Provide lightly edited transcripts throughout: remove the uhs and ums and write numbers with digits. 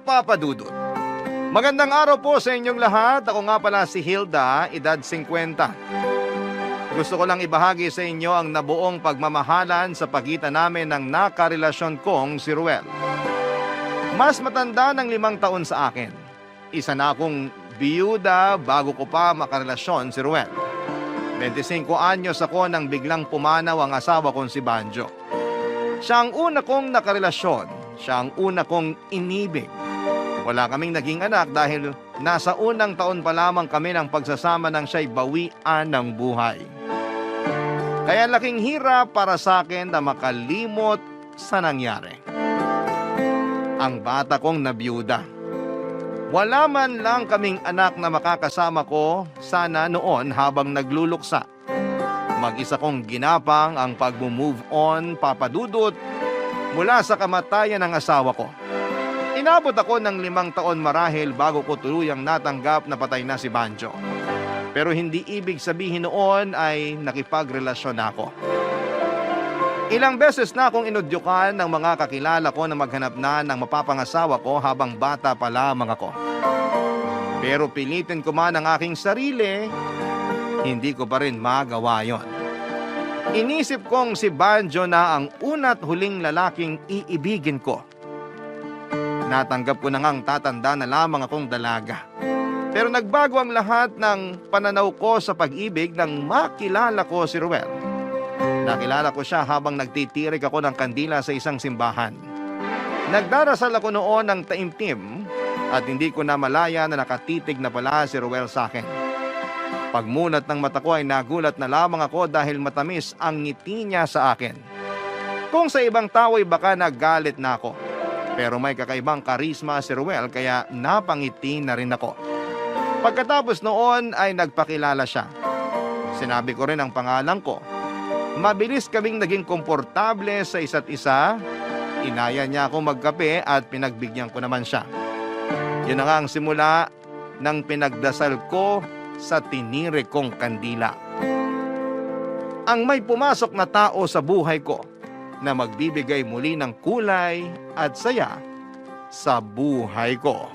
Papa Dudut. Magandang araw po sa inyong lahat. Ako nga pala si Hilda, edad 50. Gusto ko lang ibahagi sa inyo ang nabuong pagmamahalan sa pagitan namin ng nakarelasyon kong si Ruel. Mas matanda ng 5 taon sa akin. Isa na akong biyuda bago ko pa makarelasyon si Ruel. 25 anyos ako nang biglang pumanaw ang asawa kong si Banjo. Siya ang una kong nakarelasyon. Siya ang una kong inibig. Wala kaming naging anak dahil nasa unang taon pa lamang kami ng pagsasama ng siya'y bawian ng buhay. Kaya laking hirap para sa akin na makalimot sa nangyari. Ang bata kong nabiyuda. Wala man lang kaming anak na makakasama ko sana noon habang nagluluksa. Mag-isa kong ginapang ang pag-move on, Papa Dudut, mula sa kamatayan ng asawa ko. Inabot ako ng 5 taon marahil bago ko tuluyang natanggap na patay na si Banjo. Pero hindi ibig sabihin noon ay nakipagrelasyon ako. Ilang beses na akong inudyukan ng mga kakilala ko na maghanap na ng mapapangasawa ko habang bata pa lamang ako. Pero pilitin ko man ang aking sarili, hindi ko pa rin magawa yon. Inisip kong si Banjo na ang una't huling lalaking iibigin ko. Natanggap ko na ngang tatanda na lamang akong dalaga. Pero nagbago ang lahat ng pananaw ko sa pag-ibig nang makilala ko si Ruel. Nakilala ko siya habang nagtitirik ako ng kandila sa isang simbahan. Nagdarasal ako noon ng taimtim at hindi ko na malaya na nakatitig na pala si Ruel sa akin. Pagmulat ng mata ko ay nagulat na lamang ako dahil matamis ang ngiti niya sa akin. Kung sa ibang tao ay baka naggalit na ako. Pero may kakaibang karisma si Ruel kaya napangiti na rin ako. Pagkatapos noon ay nagpakilala siya. Sinabi ko rin ang pangalan ko. Mabilis kaming naging komportable sa isa't isa. Inaya niya ako magkape at pinagbigyan ko naman siya. Yun na nga ang simula ng pinagdasal ko sa tinire kong kandila. Ang may pumasok na tao sa buhay ko na magbibigay muli ng kulay at saya sa buhay ko.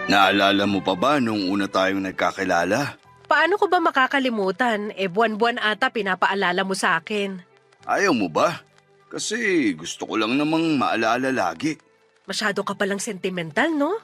Naalala mo pa ba nung una tayong nagkakilala? Paano ko ba makakalimutan? Buwan-buwan ata pinapaalala mo sa akin. Ayaw mo ba? Kasi gusto ko lang namang maalala lagi. Masyado ka palang sentimental, no?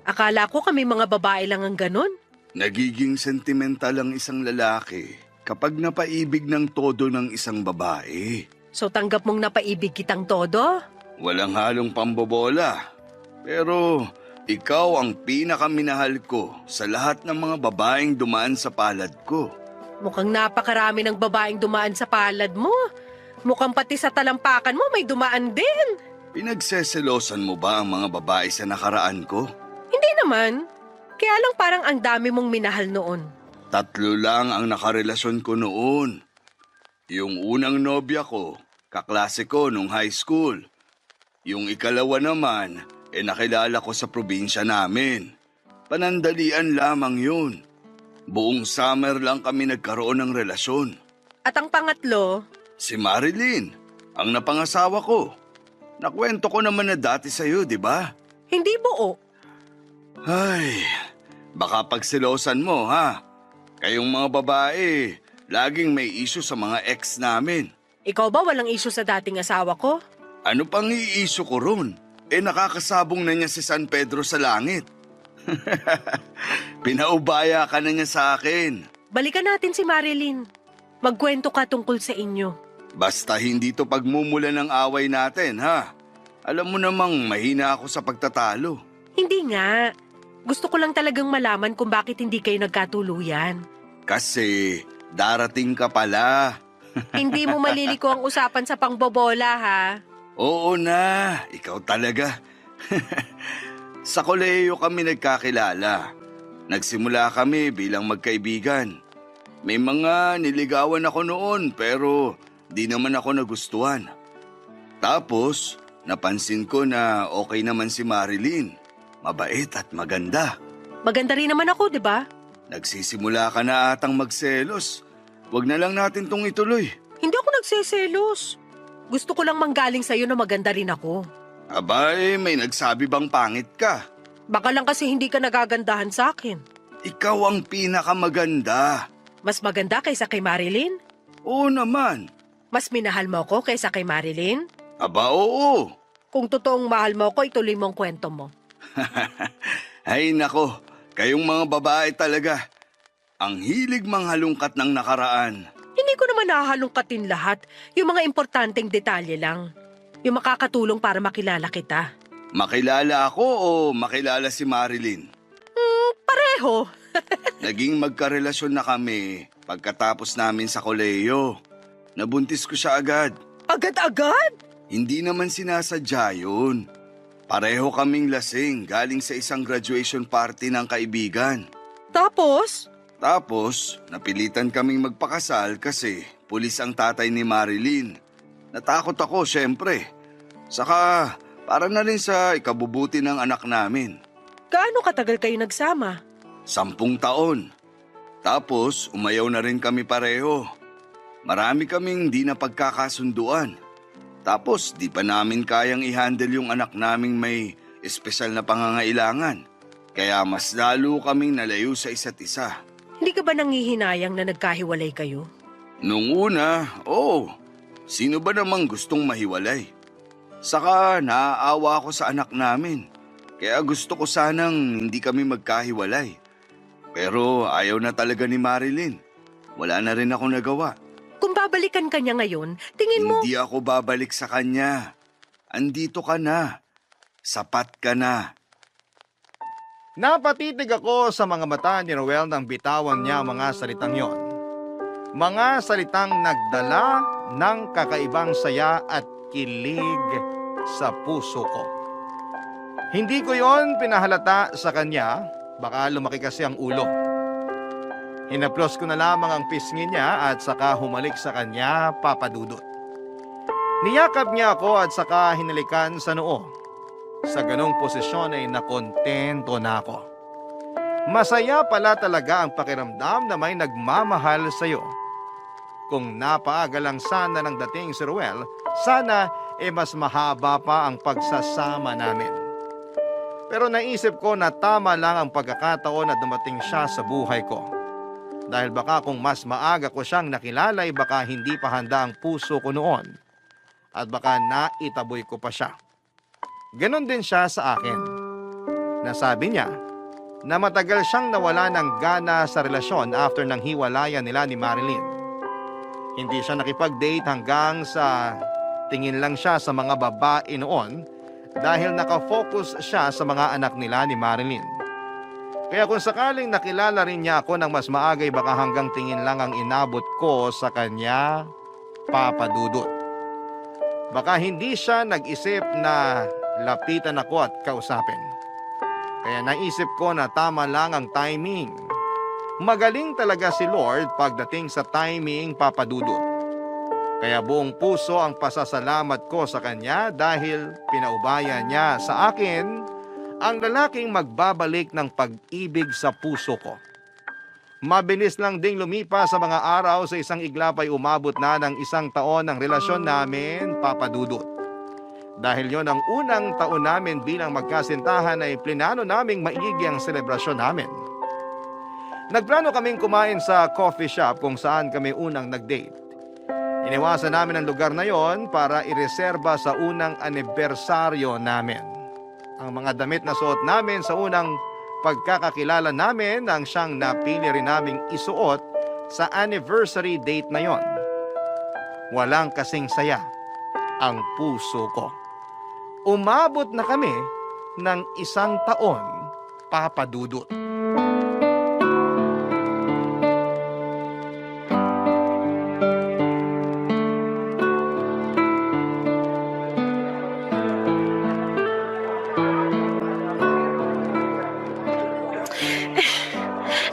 Akala ko kami mga babae lang ang ganun. Nagiging sentimental ang isang lalaki kapag napaibig ng todo ng isang babae. So tanggap mong napaibig kitang todo? Walang halong pambobola. Pero ikaw ang pinakaminahal ko sa lahat ng mga babaeng dumaan sa palad ko. Mukhang napakarami ng babaeng dumaan sa palad mo. Mukhang pati sa talampakan mo may dumaan din. Pinagseselosan mo ba ang mga babae sa nakaraan ko? Hindi naman. Kaya lang parang ang dami mong minahal noon. 3 lang ang nakarelasyon ko noon. Yung unang nobya ko, kaklase ko nung high school. Yung ikalawa naman, nakilala ko sa probinsya namin. Panandalian lamang yun. Buong summer lang kami nagkaroon ng relasyon. At ang pangatlo? Si Marilyn, ang napangasawa ko. Nakwento ko naman na dati sa'yo, di ba? Hindi buo. Ay, baka pagsilosan mo, ha? Kayong mga babae, laging may issue sa mga ex namin. Ikaw ba walang issue sa dating asawa ko? Ano pang i-issue ko ron? Nakakasabong na niya si San Pedro sa langit. Pinaubaya ka na niya sa akin. Balikan natin si Marilyn. Magkwento ka tungkol sa inyo. Basta hindi to pagmumula ng away natin, ha? Alam mo namang mahina ako sa pagtatalo. Hindi nga. Gusto ko lang talagang malaman kung bakit hindi kayo nagkatuluyan. Kasi darating ka pala. Hindi mo maliliko ang usapan sa pangbobola, ha? Oo na, ikaw talaga. Sa kolehiyo kami nagkakilala. Nagsimula kami bilang magkaibigan. May mga niligawan ako noon pero di naman ako nagustuhan. Tapos, napansin ko na okay naman si Marilyn. mabait at maganda. Maganda rin naman ako, di ba? Nagsisimula ka na atang magselos. Huwag na lang natin tong ituloy. Hindi ako nagseselos. Gusto ko lang manggaling sa'yo na maganda rin ako. Abay, may nagsabi bang pangit ka? Baka lang kasi hindi ka nagagandahan sa akin. Ikaw ang pinakamaganda. Mas maganda kaysa kay Marilyn? Oo naman. Mas minahal mo ako kaysa kay Marilyn? Aba, oo. Kung totoong mahal mo ako, ituloy mo ang kwento mo. Ay nako, kayong mga babae talaga. Ang hilig manghalungkat ng nakaraan. Hindi ko naman nahahalungkatin lahat. Yung mga importanteng detalye lang. Yung makakatulong para makilala kita. Makilala ako o makilala si Marilyn? Pareho. Naging magkarelasyon na kami pagkatapos namin sa kolehiyo. Nabuntis ko siya agad. Agad-agad? Hindi naman sinasadya yun. Pareho kaming lasing galing sa isang graduation party ng kaibigan. Tapos? Tapos, napilitan kaming magpakasal kasi pulis ang tatay ni Marilyn. Natakot ako, syempre. Saka, para na rin sa ikabubuti ng anak namin. Gaano katagal kayo nagsama? 10 taon. Tapos, umayaw na rin kami pareho. Marami kaming di na pagkakasunduan. Tapos, di pa namin kayang i-handle yung anak naming may espesyal na pangangailangan. Kaya mas lalo kaming nalayo sa isa't isa. Hindi ka ba nangihinayang na nagkahiwalay kayo? Nung una, oo. Sino ba namang gustong mahiwalay? Saka naaawa ako sa anak namin. Kaya gusto ko sanang hindi kami magkahiwalay. Pero ayaw na talaga ni Marilyn. Wala na rin ako nagawa. Kung babalikan ka niya ngayon, tingin mo... Hindi ako babalik sa kanya. Andito ka na. Sapat ka na. Napatitig ako sa mga mata ni Roel nang bitawan niya ang mga salitang yon. Mga salitang nagdala ng kakaibang saya at kilig sa puso ko. Hindi ko yon pinahalata sa kanya, baka lumaki kasi ang ulo. Hinaplos ko na lamang ang pisngi niya at saka humalik sa kanya, papadudot. Niyakap niya ako at saka hinalikan sa noo. Sa ganong posisyon ay nakontento na ako. Masaya pala talaga ang pakiramdam na may nagmamahal sa iyo. Kung napaaga lang sana ng dating si Ruel, sana mas mahaba pa ang pagsasama namin. Pero naisip ko na tama lang ang pagkakataon na dumating siya sa buhay ko. Dahil baka kung mas maaga ko siyang nakilala ay baka hindi pa handa ang puso ko noon. At baka naitaboy ko pa siya. Ganon din siya sa akin. Nasabi niya na matagal siyang nawala ng gana sa relasyon after ng hiwalayan nila ni Marilyn. Hindi siya nakipag-date hanggang sa tingin lang siya sa mga babae noon dahil nakafocus siya sa mga anak nila ni Marilyn. Kaya kung sakaling nakilala rin niya ako ng mas maagay baka hanggang tingin lang ang inabot ko sa kanya, papadudot. Baka hindi siya nag-isip na lapitan ako at kausapin. Kaya naisip ko na tama lang ang timing. Magaling talaga si Lord pagdating sa timing, papadudot. Kaya buong puso ang pasasalamat ko sa Kanya dahil pinaubaya niya sa akin ang lalaking magbabalik ng pag-ibig sa puso ko. Mabilis lang ding lumipas sa mga araw, sa isang iglap ay umabot na ng 1 taon ang relasyon namin, papadudot. Dahil yon ang unang taon namin bilang magkasintahan ay plinano naming maigi ang selebrasyon namin. Nagplano kaming kumain sa coffee shop kung saan kami unang nag-date. Iniwasan namin ang lugar na yon para ireserba sa unang anibersaryo namin. Ang mga damit na suot namin sa unang pagkakakilala namin ang siyang napili rin naming isuot sa anniversary date na yon. Walang kasing saya ang puso ko. Umabot na kami ng 1 taon, papadudot.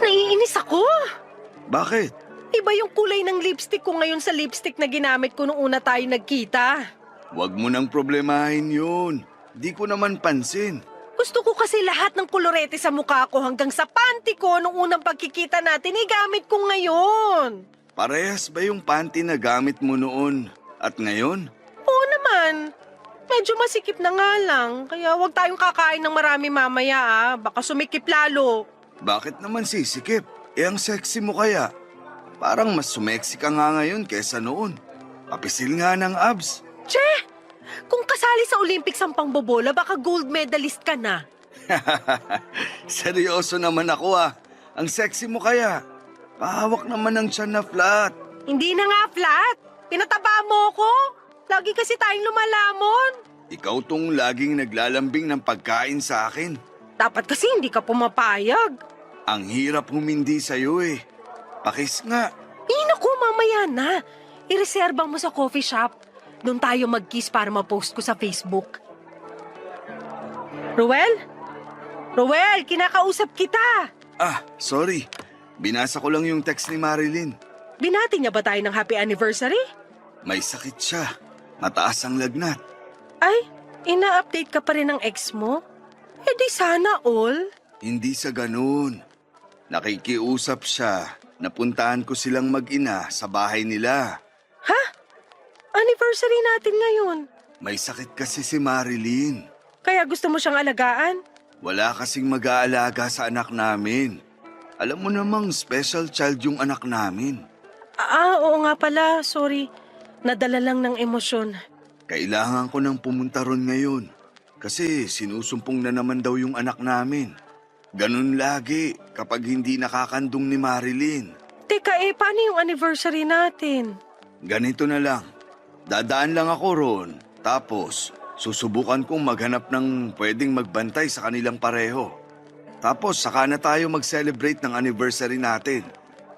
Naiinis ako. Bakit? Iba yung kulay ng lipstick ko ngayon sa lipstick na ginamit ko nung una tayo nagkita. Huwag mo nang problemahin yun. Di ko naman pansin. Gusto ko kasi lahat ng kolorete sa mukha ko hanggang sa panty ko nung unang pagkikita natin ay gamit ko ngayon. Parehas ba yung panty na gamit mo noon at ngayon? Oo naman. Medyo masikip na nga lang. Kaya huwag tayong kakain ng marami mamaya Baka sumikip lalo. Bakit naman sisikip? Ang sexy mo kaya. Parang mas sumeksi ka nga ngayon kesa noon. Papisil nga ng abs. Che! Kung kasali sa Olympics ang pangbobola, baka gold medalist ka na. Seryoso naman ako Ang sexy mo kaya. Pahawak naman ng tiyan na flat. Hindi na nga flat. Pinataba mo ko. Lagi kasi tayong lumalamon. Ikaw tong laging naglalambing ng pagkain sa akin. Dapat kasi hindi ka pumapayag. Ang hirap humindi sa'yo Pakis nga. Naku, mamaya na. Ireserba mo sa coffee shop. Doon tayo mag-kiss para ma-post ko sa Facebook. Ruel? Ruel, kinakausap kita. Sorry. Binasa ko lang yung text ni Marilyn. Binati niya ba tayo ng happy anniversary? May sakit siya. Mataas ang lagnat. Ay, ina-update ka pa rin ng ex mo? Di sana all. Hindi sa ganun. Nakikiusap siya. Napuntahan ko silang mag-ina sa bahay nila. Ha? Anniversary natin ngayon. May sakit kasi si Marilyn. Kaya gusto mo siyang alagaan? Wala kasing mag-aalaga sa anak namin. Alam mo namang special child yung anak namin. Oo nga pala. Sorry. Nadala lang ng emosyon. Kailangan ko nang pumunta ron ngayon. Kasi sinusumpong na naman daw yung anak namin. Ganun lagi kapag hindi nakakandong ni Marilyn. Teka paano yung anniversary natin? Ganito na lang. Dadaan lang ako ron. Tapos, susubukan kong maghanap ng pwedeng magbantay sa kanilang pareho. Tapos, saka na tayo mag-celebrate ng anniversary natin.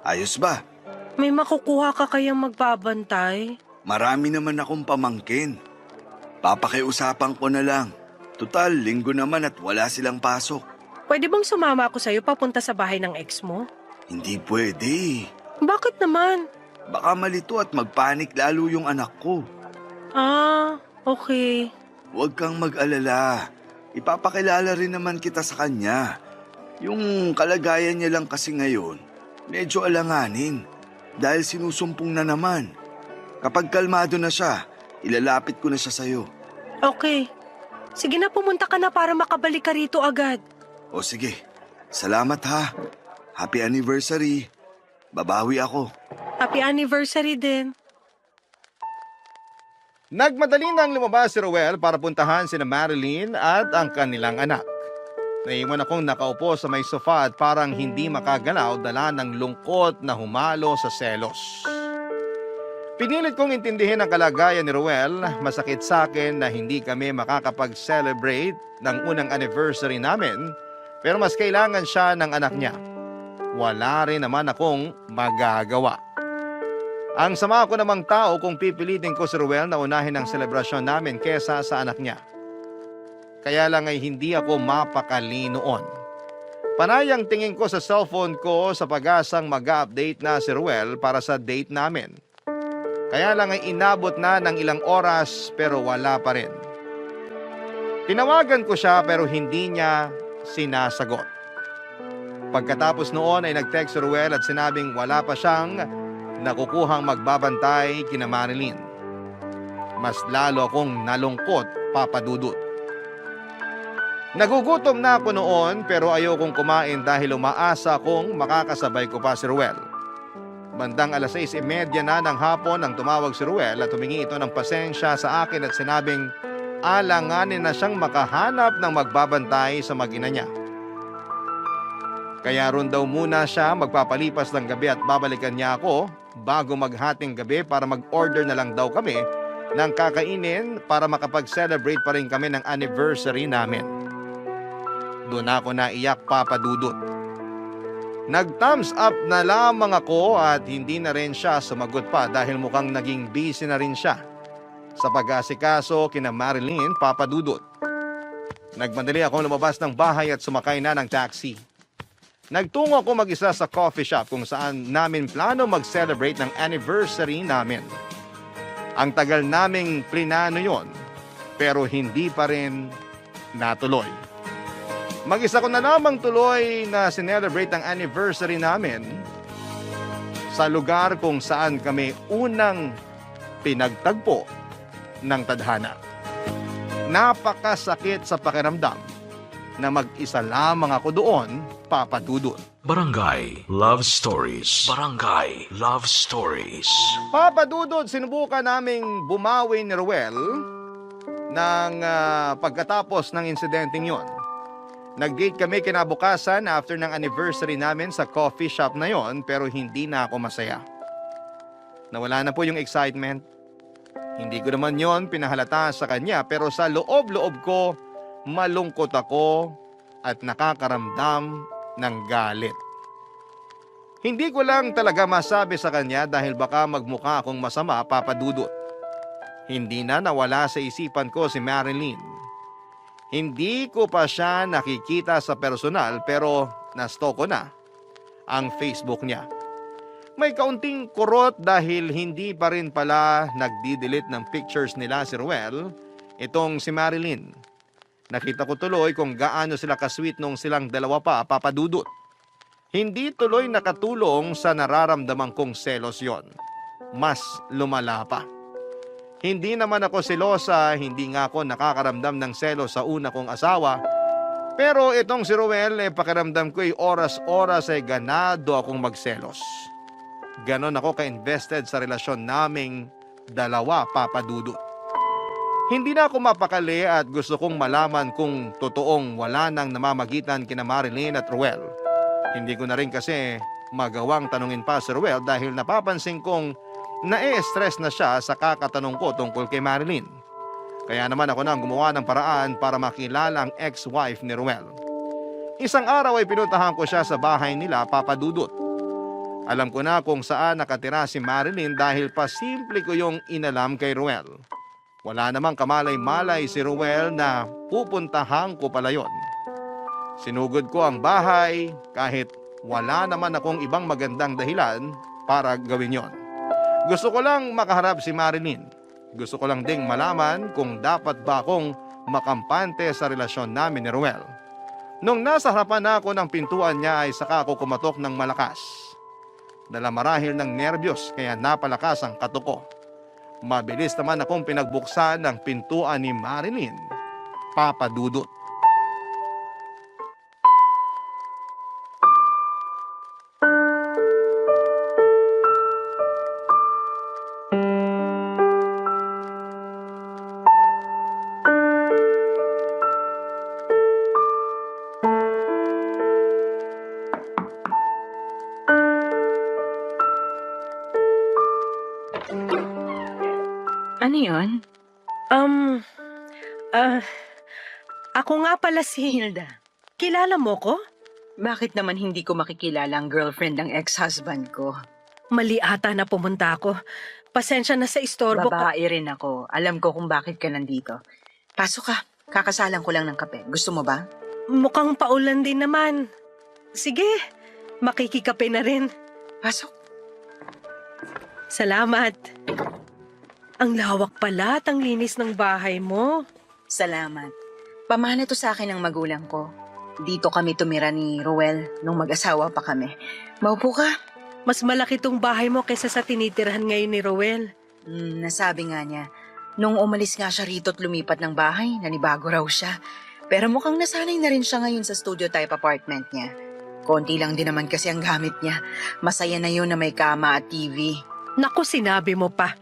Ayos ba? May makukuha ka kayang magbabantay? Marami naman akong pamangkin. Papakiusapan ko na lang. Tutal, linggo naman at wala silang pasok. Pwede bang sumama ako sa'yo papunta sa bahay ng ex mo? Hindi pwede. Bakit naman? Baka malito at magpanik lalo yung anak ko. Okay. Huwag kang mag-alala. Ipapakilala rin naman kita sa kanya. Yung kalagayan niya lang kasi ngayon, medyo alanganin. Dahil sinusumpong na naman. Kapag kalmado na siya, ilalapit ko na siya sa'yo. Okay. Sige na, pumunta ka na para makabalik ka rito agad. O sige, salamat ha. Happy anniversary. Babawi ako. Happy anniversary din. Nagmadali nang lumabas si Ruel para puntahan sina Marilyn at ang kanilang anak. Naiwan akong nakaupo sa may sofa at parang hindi makagalaw dala ng lungkot na humalo sa selos. Pinilit kong intindihin ang kalagayan ni Ruel. Masakit sa akin na hindi kami makakapag-celebrate ng unang anniversary namin, pero mas kailangan siya ng anak niya. Wala rin naman akong magagawa. Ang sama ko namang tao kung pipilitin ko si Ruel na unahin ang selebrasyon namin kesa sa anak niya. Kaya lang ay hindi ako mapakali noon. Panay ang tingin ko sa cellphone ko sa pag-asang mag-update na si Ruel para sa date namin. Kaya lang ay inabot na ng ilang oras pero wala pa rin. Tinawagan ko siya pero hindi niya sinasagot. Pagkatapos noon ay nag-text si Ruel at sinabing wala pa siyang nakukuhang magbabantay kina Marilyn. Mas lalo akong nalungkot, Papa Dudut. Nagugutom na ako noon pero ayokong kumain dahil umaasa akong makakasabay ko pa si Ruel. Bandang 6:30 na ng hapon nang tumawag si Ruel at humingi ito ng pasensya sa akin at sinabing alanganin na siyang makahanap ng magbabantay sa mag-ina niya. Kaya ron daw muna siya magpapalipas ng gabi at babalikan niya ako bago maghating gabi para mag-order na lang daw kami ng kakainin para makapag-celebrate pa rin kami ng anniversary namin. Doon ako naiyak, Papa Dudut. Nag-thumbs up na lamang ako at hindi na rin siya sumagot pa dahil mukhang naging busy na rin siya sa pag-asikaso kina Marilyn, Papa Dudut. Nagmadali akong lumabas ng bahay at sumakay na ng taxi. Nagtungo ako mag-isa sa coffee shop kung saan namin plano mag-celebrate ng anniversary namin. Ang tagal naming plinano yon, pero hindi pa rin natuloy. Mag-isa ko na lamang tuloy na sinelebrate ang anniversary namin sa lugar kung saan kami unang pinagtagpo ng tadhana. Napakasakit sa pakiramdam na mag-isa lamang ako doon, Papa Dudut. Barangay Love Stories. Barangay Love Stories. Papa Dudut, sinubukan naming bumawi ni Ruel ng pagkatapos ng insidenteng yon. Nag-date kami kinabukasan after ng anniversary namin sa coffee shop na yon, pero hindi na ako masaya. Nawala na po yung excitement. Hindi ko naman yon pinahalata sa kanya, pero sa loob-loob ko, malungkot ako at nakakaramdam ng galit. Hindi ko lang talaga masabi sa kanya dahil baka magmukha akong masama, Papa Dudut. Hindi na nawala sa isipan ko si Marilyn. Hindi ko pa siya nakikita sa personal pero na-stalk ko na ang Facebook niya. May kaunting kurot dahil hindi pa rin pala nagdi-delete ng pictures nila si Ruel, itong si Marilyn. Nakita ko tuloy kung gaano sila kasweet nung silang dalawa pa, Papa Dudut. Hindi tuloy nakatulong sa nararamdaman kong selos yon. Mas lumala pa. Hindi naman ako selosa, hindi nga ako nakakaramdam ng selos sa una kong asawa. Pero itong si Ruel, pakiramdam ko oras-oras ay ganado akong magselos. Ganon ako ka-invested sa relasyon naming dalawa, Papa Dudut. Hindi na ako mapakali at gusto kong malaman kung totoong wala nang namamagitan kina Marilyn at Ruel. Hindi ko na rin kasi magawang tanungin pa si Ruel dahil napapansin kong na-stress na siya sa kakatanong ko tungkol kay Marilyn. Kaya naman ako nang gumawa ng paraan para makilala ang ex-wife ni Ruel. Isang araw ay pinuntahan ko siya sa bahay nila, Papa Dudut. Alam ko na kung saan nakatira si Marilyn dahil pasimple ko yung inalam kay Ruel. Wala namang kamalay-malay si Ruel na pupuntahan ko pala yon. Sinugod ko ang bahay kahit wala naman akong ibang magandang dahilan para gawin yon. Gusto ko lang makaharap si Marilyn. Gusto ko lang ding malaman kung dapat ba akong makampante sa relasyon namin ni Ruel. Nung nasa harapan na ako ng pintuan niya ay saka ako kumatok ng malakas. Dala marahil ng nerbiyos kaya napalakas ang katok ko. Mabilis naman akong pinagbuksan ng pintuan ni Marilyn, Papa Dudut. Ano yun? Ako nga pala si Hilda, Kilala mo ko? bakit naman hindi ko makikilala ang girlfriend ng ex-husband ko? Mali ata na pumunta ako. Pasensya na sa istorbo. Babae rin ako. Alam ko kung bakit ka nandito. Pasok ka. Kakasalan ko lang ng kape. Gusto mo ba? Mukhang paulan din naman. Sige, makikikape na rin. Pasok. Salamat. Ang lawak pala at ang linis ng bahay mo. Salamat. Pamana to sa akin ng magulang ko. Dito kami tumira ni Ruel nung mag-asawa pa kami. Maupo ka. Mas malaki tong bahay mo kaysa sa tinitirhan ngayon ni Roel. Nasabi nga niya, nung umalis nga siya rito at lumipat ng bahay, nanibago raw siya. Pero mukhang nasanay na rin siya ngayon sa studio type apartment niya. Konti lang din naman kasi ang gamit niya. Masaya na yun na may kama at TV. Naku, sinabi mo pa.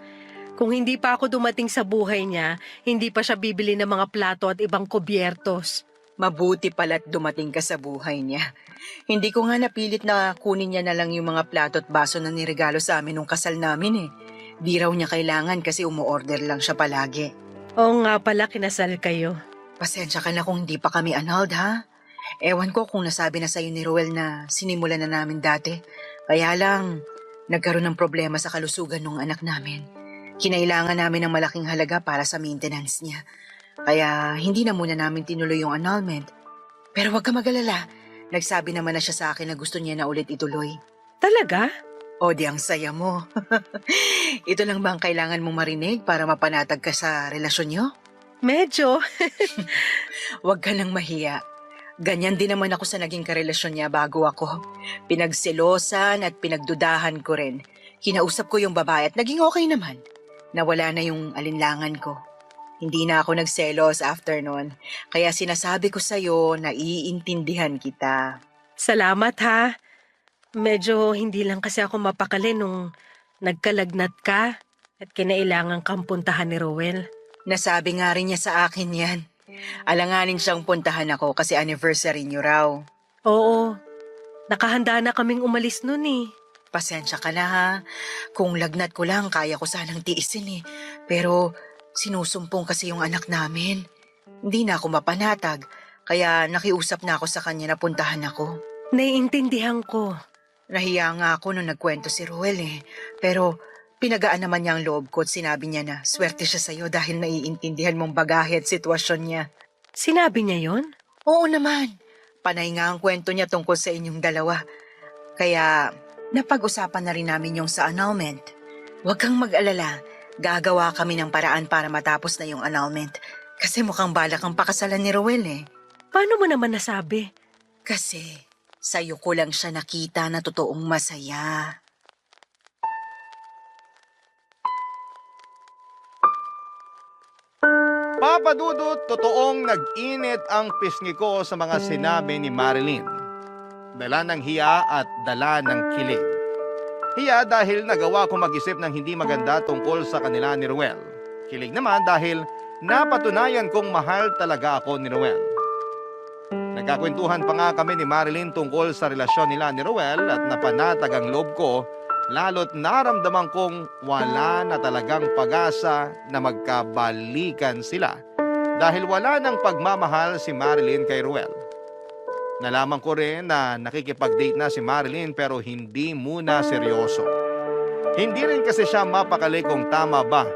Kung hindi pa ako dumating sa buhay niya, hindi pa siya bibili ng mga plato at ibang kubyertos. Mabuti pala't dumating ka sa buhay niya. Hindi ko nga napilit na kunin niya na lang yung mga plato at baso na niregalo sa amin nung kasal namin eh. Di raw niya kailangan kasi umu-order lang siya palagi. Oo nga pala, kinasal kayo. Pasensya ka na kung hindi pa kami annulled ha. Ewan ko kung nasabi na sa'yo ni Roel na sinimulan na namin dati. Kaya lang, nagkaroon ng problema sa kalusugan ng anak namin. Kinailangan namin ng malaking halaga para sa maintenance niya. Kaya hindi na muna namin tinuloy yung annulment. Pero wag ka mag-alala. Nagsabi naman na siya sa akin na gusto niya na ulit ituloy. Talaga? O di ang saya mo. Ito lang ba ang kailangan mong marinig para mapanatag ka sa relasyon niyo? Medyo. Huwag ka nang mahiya. Ganyan din naman ako sa naging karelasyon niya bago ako. Pinagselosan at pinagdudahan ko rin. Kinausap ko yung babae at naging okay naman. Nawala na yung alinlangan ko. Hindi na ako nagselos after nun. Kaya sinasabi ko sa'yo na iintindihan kita. Salamat ha. Medyo hindi lang kasi ako mapakali nung nagkalagnat ka at kinailangan kang puntahan ni Rowel. Nasabi nga rin niya sa akin yan. Alanganin siyang puntahan ako kasi anniversary niyo raw. Oo, nakahanda na kaming umalis nun eh. Pasensya ka na ha. Kung lagnat ko lang, kaya ko sanang tiisin eh. Pero sinusumpong kasi yung anak namin. Hindi na ako mapanatag, kaya nakiusap na ako sa kanya na puntahan ako. Naiintindihan ko. Nahiya nga ako nung nagkwento si Ruel eh. Pero pinagaan naman niya ang loob ko at sinabi niya na swerte siya sa'yo dahil naiintindihan mong bagahe at sitwasyon niya. Sinabi niya yon? Oo naman. Panay nga ang kwento niya tungkol sa inyong dalawa. Kaya napag-usapan na rin namin yung sa annulment. Huwag kang mag-alala. Gagawa kami ng paraan para matapos na yung annulment. Kasi mukhang balak ang pakasalan ni Ruel eh. Paano mo naman nasabi? Kasi sa'yo ko lang siya nakita na totoong masaya. Papa Dudut, totoong nag-init ang pisngi ko sa mga sinabi ni Marilyn. Dala ng hiya at dala ng kilig. Hiya dahil nagawa ko mag-isip ng hindi maganda tungkol sa kanila ni Ruel. Kilig naman dahil napatunayan kong mahal talaga ako ni Ruel. Nagkakwentuhan pa nga kami ni Marilyn tungkol sa relasyon nila ni Ruel at napanatag ang loob ko, lalo't naramdaman kong wala na talagang pag-asa na magkabalikan sila dahil wala nang pagmamahal si Marilyn kay Ruel. Nalaman ko rin na nakikipag-date na si Marilyn pero hindi muna seryoso. Hindi rin kasi siya mapakali kung tama ba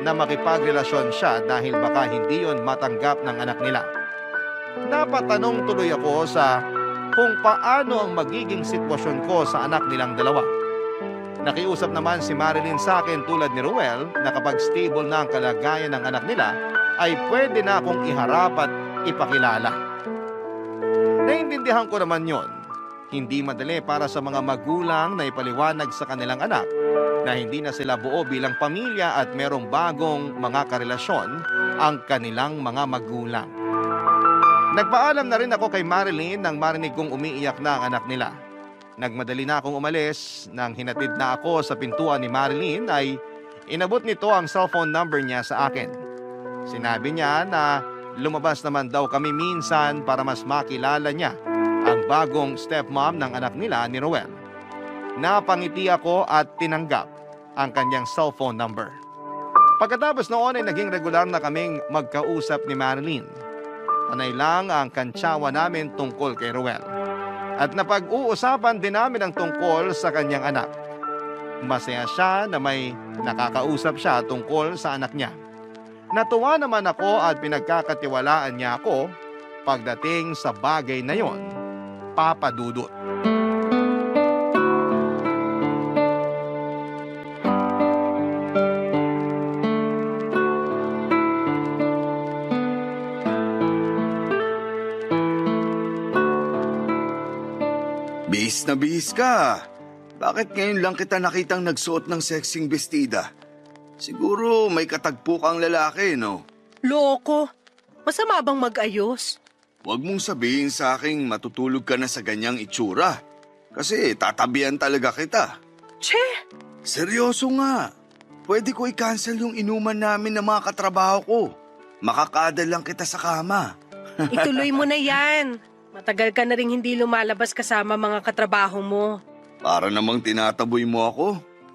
na makipagrelasyon siya dahil baka hindi yon matanggap ng anak nila. Napatanong tuloy ako sa kung paano ang magiging sitwasyon ko sa anak nilang dalawa. Nakiusap naman si Marilyn sa akin tulad ni Ruel na kapag stable na ang kalagayan ng anak nila ay pwede na akong iharap at ipakilala. Naintindihan ko naman yon. Hindi madali para sa mga magulang na ipaliwanag sa kanilang anak na hindi na sila buo bilang pamilya at merong bagong mga karelasyon ang kanilang mga magulang. Nagpaalam na rin ako kay Marilyn nang marinig kong umiiyak na ang anak nila. Nagmadali na akong umalis. Nang hinatid na ako sa pintuan ni Marilyn ay inabot nito ang cellphone number niya sa akin. Sinabi niya na lumabas naman daw kami minsan para mas makilala niya ang bagong stepmom ng anak nila ni Ruel. Napangiti ako at tinanggap ang kanyang cellphone number. Pagkatapos noon ay naging regular na kaming magkausap ni Marilyn. Panay lang ang kantsawa namin tungkol kay Ruel. At napag-uusapan din namin ang tungkol sa kanyang anak. Masaya siya na may nakakausap siya tungkol sa anak niya. Natuwa naman ako at pinagkakatiwalaan niya ako pagdating sa bagay na yon, Papa Dudut. Bihis na bihis ka. Bakit ngayon lang kita nakitang nagsuot ng sexing bestida? Siguro may katagpo kang lalaki, no? Loko, masama bang mag-ayos? Huwag mong sabihin sa akin matutulog ka na sa ganyang itsura. Kasi tatabihan talaga kita. Che, Seryoso nga. Pwede ko i-cancel yung inuman namin ng mga katrabaho ko. Makakadal lang kita sa kama. ituloy mo na yan. Matagal ka na rin hindi lumalabas kasama mga katrabaho mo. Para namang tinataboy mo ako.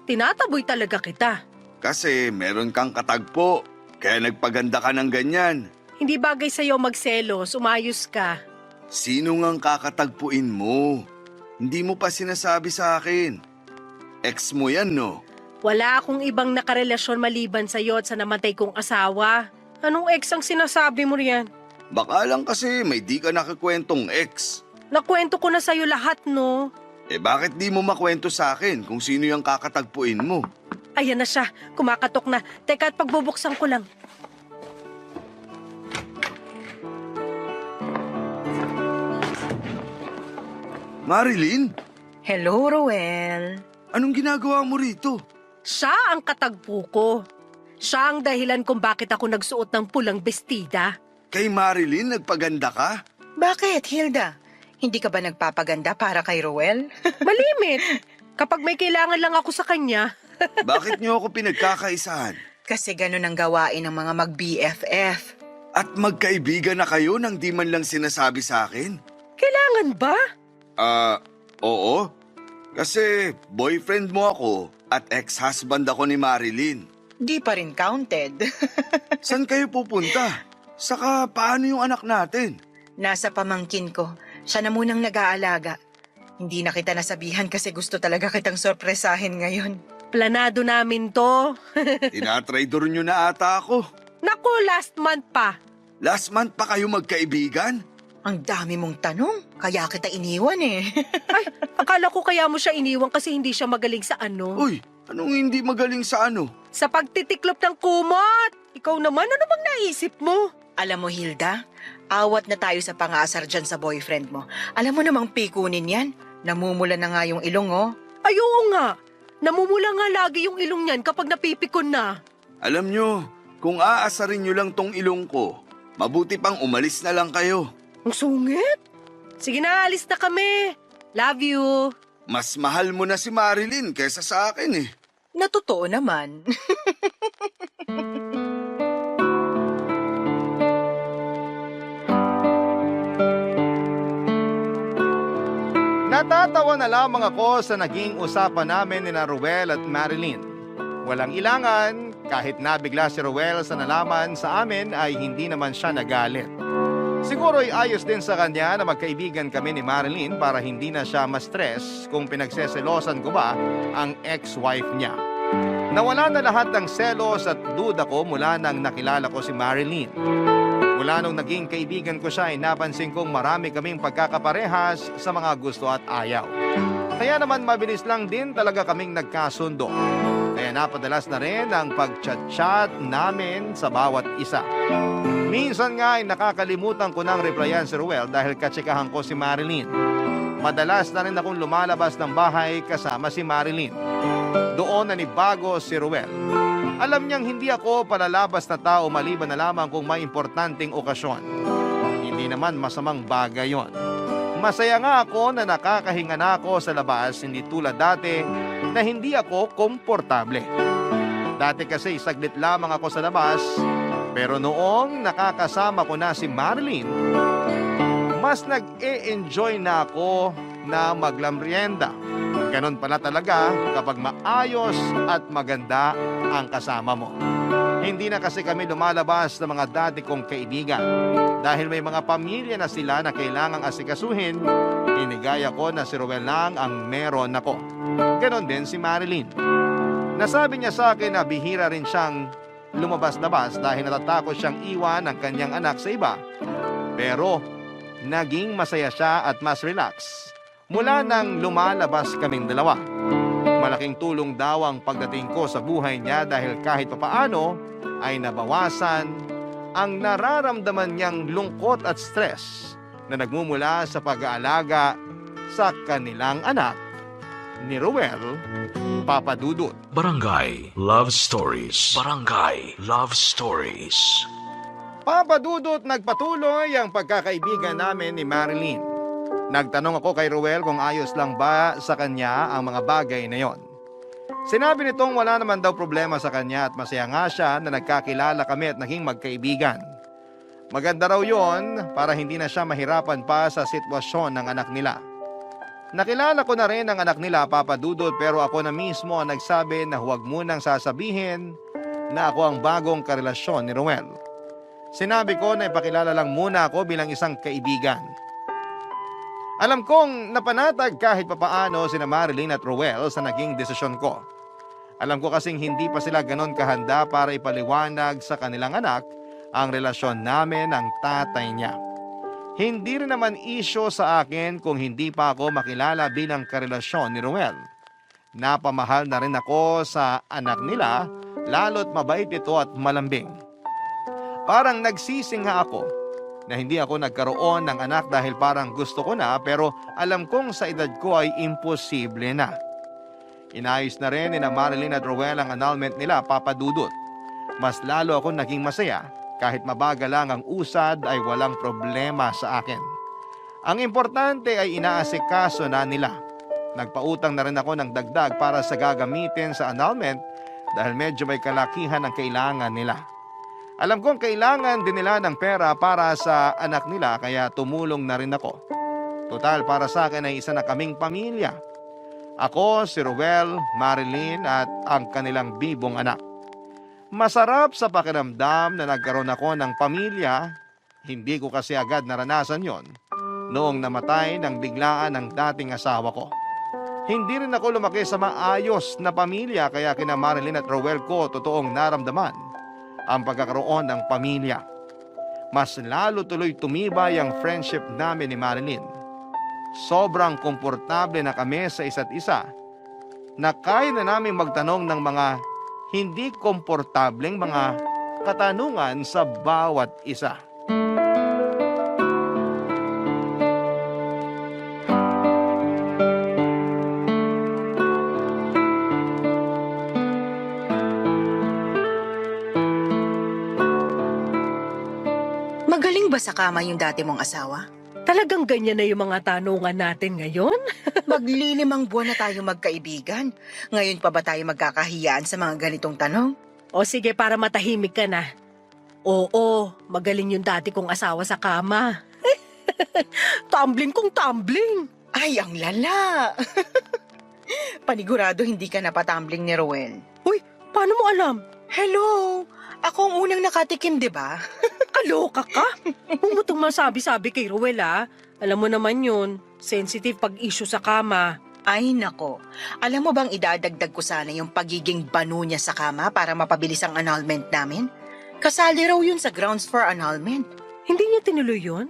Tinataboy talaga kita. Kasi meron kang katagpo. Kaya nagpaganda ka ng ganyan. Hindi bagay sa'yo magselos, umayos ka. Sino ngang kakatagpuin mo? Hindi mo pa sinasabi sa akin. Ex mo yan, no? Wala akong ibang nakarelasyon maliban sa'yo at sa namatay kong asawa. Anong ex ang sinasabi mo riyan? Baka lang kasi may di ka nakikwentong ex. Nakwento ko na sa'yo lahat, no? Bakit di mo makwento sa akin kung sino yung kakatagpuin mo? Ayan na siya, kumakatok na. Teka at pagbubuksan ko lang. Marilyn, Hello, Roel. anong ginagawa mo rito? Siya ang katagpo ko. Siya ang dahilan kung bakit ako nagsuot ng pulang bestida. Kay Marilyn, nagpaganda ka? Bakit, Hilda? Hindi ka ba nagpapaganda para kay Roel? Malimit. Kapag may kailangan lang ako sa kanya. Bakit niyo ako pinagkakaisahan? Kasi ganun ang gawain ng mga mag-BFF. At magkaibigan na kayo nang di man lang sinasabi sa akin? Kailangan ba? Oo. Kasi boyfriend mo ako at ex-husband ako ni Marilyn. Di pa rin counted. Saan kayo pupunta? Saka paano yung anak natin? Nasa pamangkin ko. Siya na munang nag-aalaga. Hindi na kita nasabihan kasi gusto talaga kitang sorpresahin ngayon. Planado namin to. Tinatraidor nyo na ata ako. Naku, last month pa. Last month pa kayo magkaibigan? Ang dami mong tanong, kaya kita iniwan eh. Ay, akala ko kaya mo siya iniwan kasi hindi siya magaling sa ano. Uy, anong hindi magaling sa ano? Sa pagtitiklop ng kumot. Ikaw naman, ano bang naisip mo? Alam mo, Hilda, awat na tayo sa pang-aasar dyan sa boyfriend mo. Alam mo namang pikunin yan. Namumula na nga yung ilong, oh. Ay, oo nga. Namumula nga lagi yung ilong niyan kapag napipikon na. Alam nyo, kung aasarin nyo lang tong ilong ko, mabuti pang umalis na lang kayo. Ang sungit. Sige na, alis na kami. Love you. Mas mahal mo na si Marilyn kaysa sa akin eh. Natotoo naman. Natatawa na lamang ako sa naging usapan namin ni Ruel at Marilyn. Walang ilangan, kahit nabigla si Ruel sa nalaman sa amin ay hindi naman siya nagalit. Siguro ay ayos din sa kanya na magkaibigan kami ni Marilyn para hindi na siya ma-stress kung pinagseselosan ko ba ang ex-wife niya. Nawala na lahat ng selos at duda ko mula nang nakilala ko si Marilyn. Mula nung naging kaibigan ko siya ay napansin kong marami kaming pagkakaparehas sa mga gusto at ayaw. Kaya naman mabilis lang din talaga kaming nagkasundo. Kaya napadalas na rin ang pag-chat-chat namin sa bawat isa. Minsan nga ay nakakalimutan ko ng replyan si Ruel dahil katsikahan ko si Marilyn. Madalas na rin akong lumalabas ng bahay kasama si Marilyn. Doon nanibago si Ruel. Alam niyang hindi ako palalabas na tao maliban na lamang kung may importanteng okasyon. Hindi naman masamang bagay yon. Masaya nga ako na nakakahinga na ako sa labas, hindi tulad dati na hindi ako komportable. Dati kasi saglit lamang ako sa labas, pero noong nakakasama ko na si Marilyn, mas nag-e-enjoy na ako na maglamrienda. Ganon pala talaga kapag maayos at maganda ang kasama mo. Hindi na kasi kami lumalabas ng mga dati kong kaibigan. Dahil may mga pamilya na sila na kailangang asikasuhin, inigaya ko na si Ruel lang ang meron ako. Ganon din si Marilyn. Nasabi niya sa akin na bihira rin siyang lumabas-labas dahil natatakot siyang iwan ang kanyang anak sa iba. Pero naging masaya siya at mas relax mula nang lumalabas kaming dalawa. Malaking tulong daw ang pagdating ko sa buhay niya dahil kahit papaano ay nabawasan ang nararamdaman niyang lungkot at stress na nagmumula sa pag-aalaga sa kanilang anak ni Ruel, Papa Dudut. Barangay Love Stories. Barangay Love Stories. Papa Dudut, nagpatuloy ang pagkakaibigan namin ni Marilyn. Nagtanong ako kay Ruel kung ayos lang ba sa kanya ang mga bagay na yon. Sinabi nitong wala naman daw problema sa kanya at masaya nga siya na nagkakilala kami at naging magkaibigan. Maganda raw yon para hindi na siya mahirapan pa sa sitwasyon ng anak nila. Nakilala ko na rin ang anak nila, Papa Dudut, pero ako na mismo ang nagsabi na huwag munang sasabihin na ako ang bagong karelasyon ni Ruel. Sinabi ko na ipakilala lang muna ako bilang isang kaibigan. Alam kong napanatag kahit papaano sina Marilyn at Ruel sa naging desisyon ko. Alam ko kasing hindi pa sila ganon kahanda para ipaliwanag sa kanilang anak ang relasyon namin ng tatay niya. Hindi rin naman isyo sa akin kung hindi pa ako makilala bilang karelasyon ni Ruel. Napamahal na rin ako sa anak nila, lalo't mabait ito at malambing. Parang nagsisi nga ako na hindi ako nagkaroon ng anak dahil parang gusto ko na pero alam kong sa edad ko ay imposible na. Inayos na rin ni na Marilyn at Rowel ang annulment nila, Papa Dudut. Mas lalo ako naging masaya kahit mabagal lang ang usad ay walang problema sa akin. Ang importante ay inaasikaso na nila. Nagpautang na rin ako ng dagdag para sa gagamitin sa annulment dahil medyo may kalakihan ang kailangan nila. Alam kong kailangan din nila ng pera para sa anak nila kaya tumulong na rin ako. Total para sa akin ay isa na kaming pamilya. Ako, si Rowel, Marilyn at ang kanilang bibong anak. Masarap sa pakiramdam na nagkaroon ako ng pamilya. Hindi ko kasi agad naranasan yon noong namatay ng biglaan ng dating asawa ko. Hindi rin ako lumaki sa maayos na pamilya kaya kina Marilyn at Rowel ko totoong naramdaman ang pagkakaroon ng pamilya. Mas lalo tuloy tumibay ang friendship namin ni Marilyn. Sobrang komportable na kami sa isa't isa na kaya na namin magtanong ng mga hindi komportableng mga katanungan sa bawat isa. Magaling ba sa kama yung dati mong asawa? Talagang ganyan na yung mga tanungan natin ngayon? Maglilimang buwan na tayo magkaibigan. Ngayon pa ba tayo magkakahiyaan sa mga ganitong tanong? O sige, para matahimik ka na. Oo, magaling yung dati kong asawa sa kama. Tumbling kong tumbling. Ay, ang lala! Panigurado hindi ka napatumbling ni Rowel. Uy, paano mo alam? Hello! Ako ang unang nakatikim, di ba? Kaloka ka? Huwag mo itong masabi-sabi kay Rowel, ah. Alam mo naman yun, sensitive pag issue sa kama. Ay nako, alam mo bang idadagdag ko sana yung pagiging banu niya sa kama para mapabilis ang annulment namin? Kasali raw yun sa grounds for annulment. Hindi niya tinuloy yun?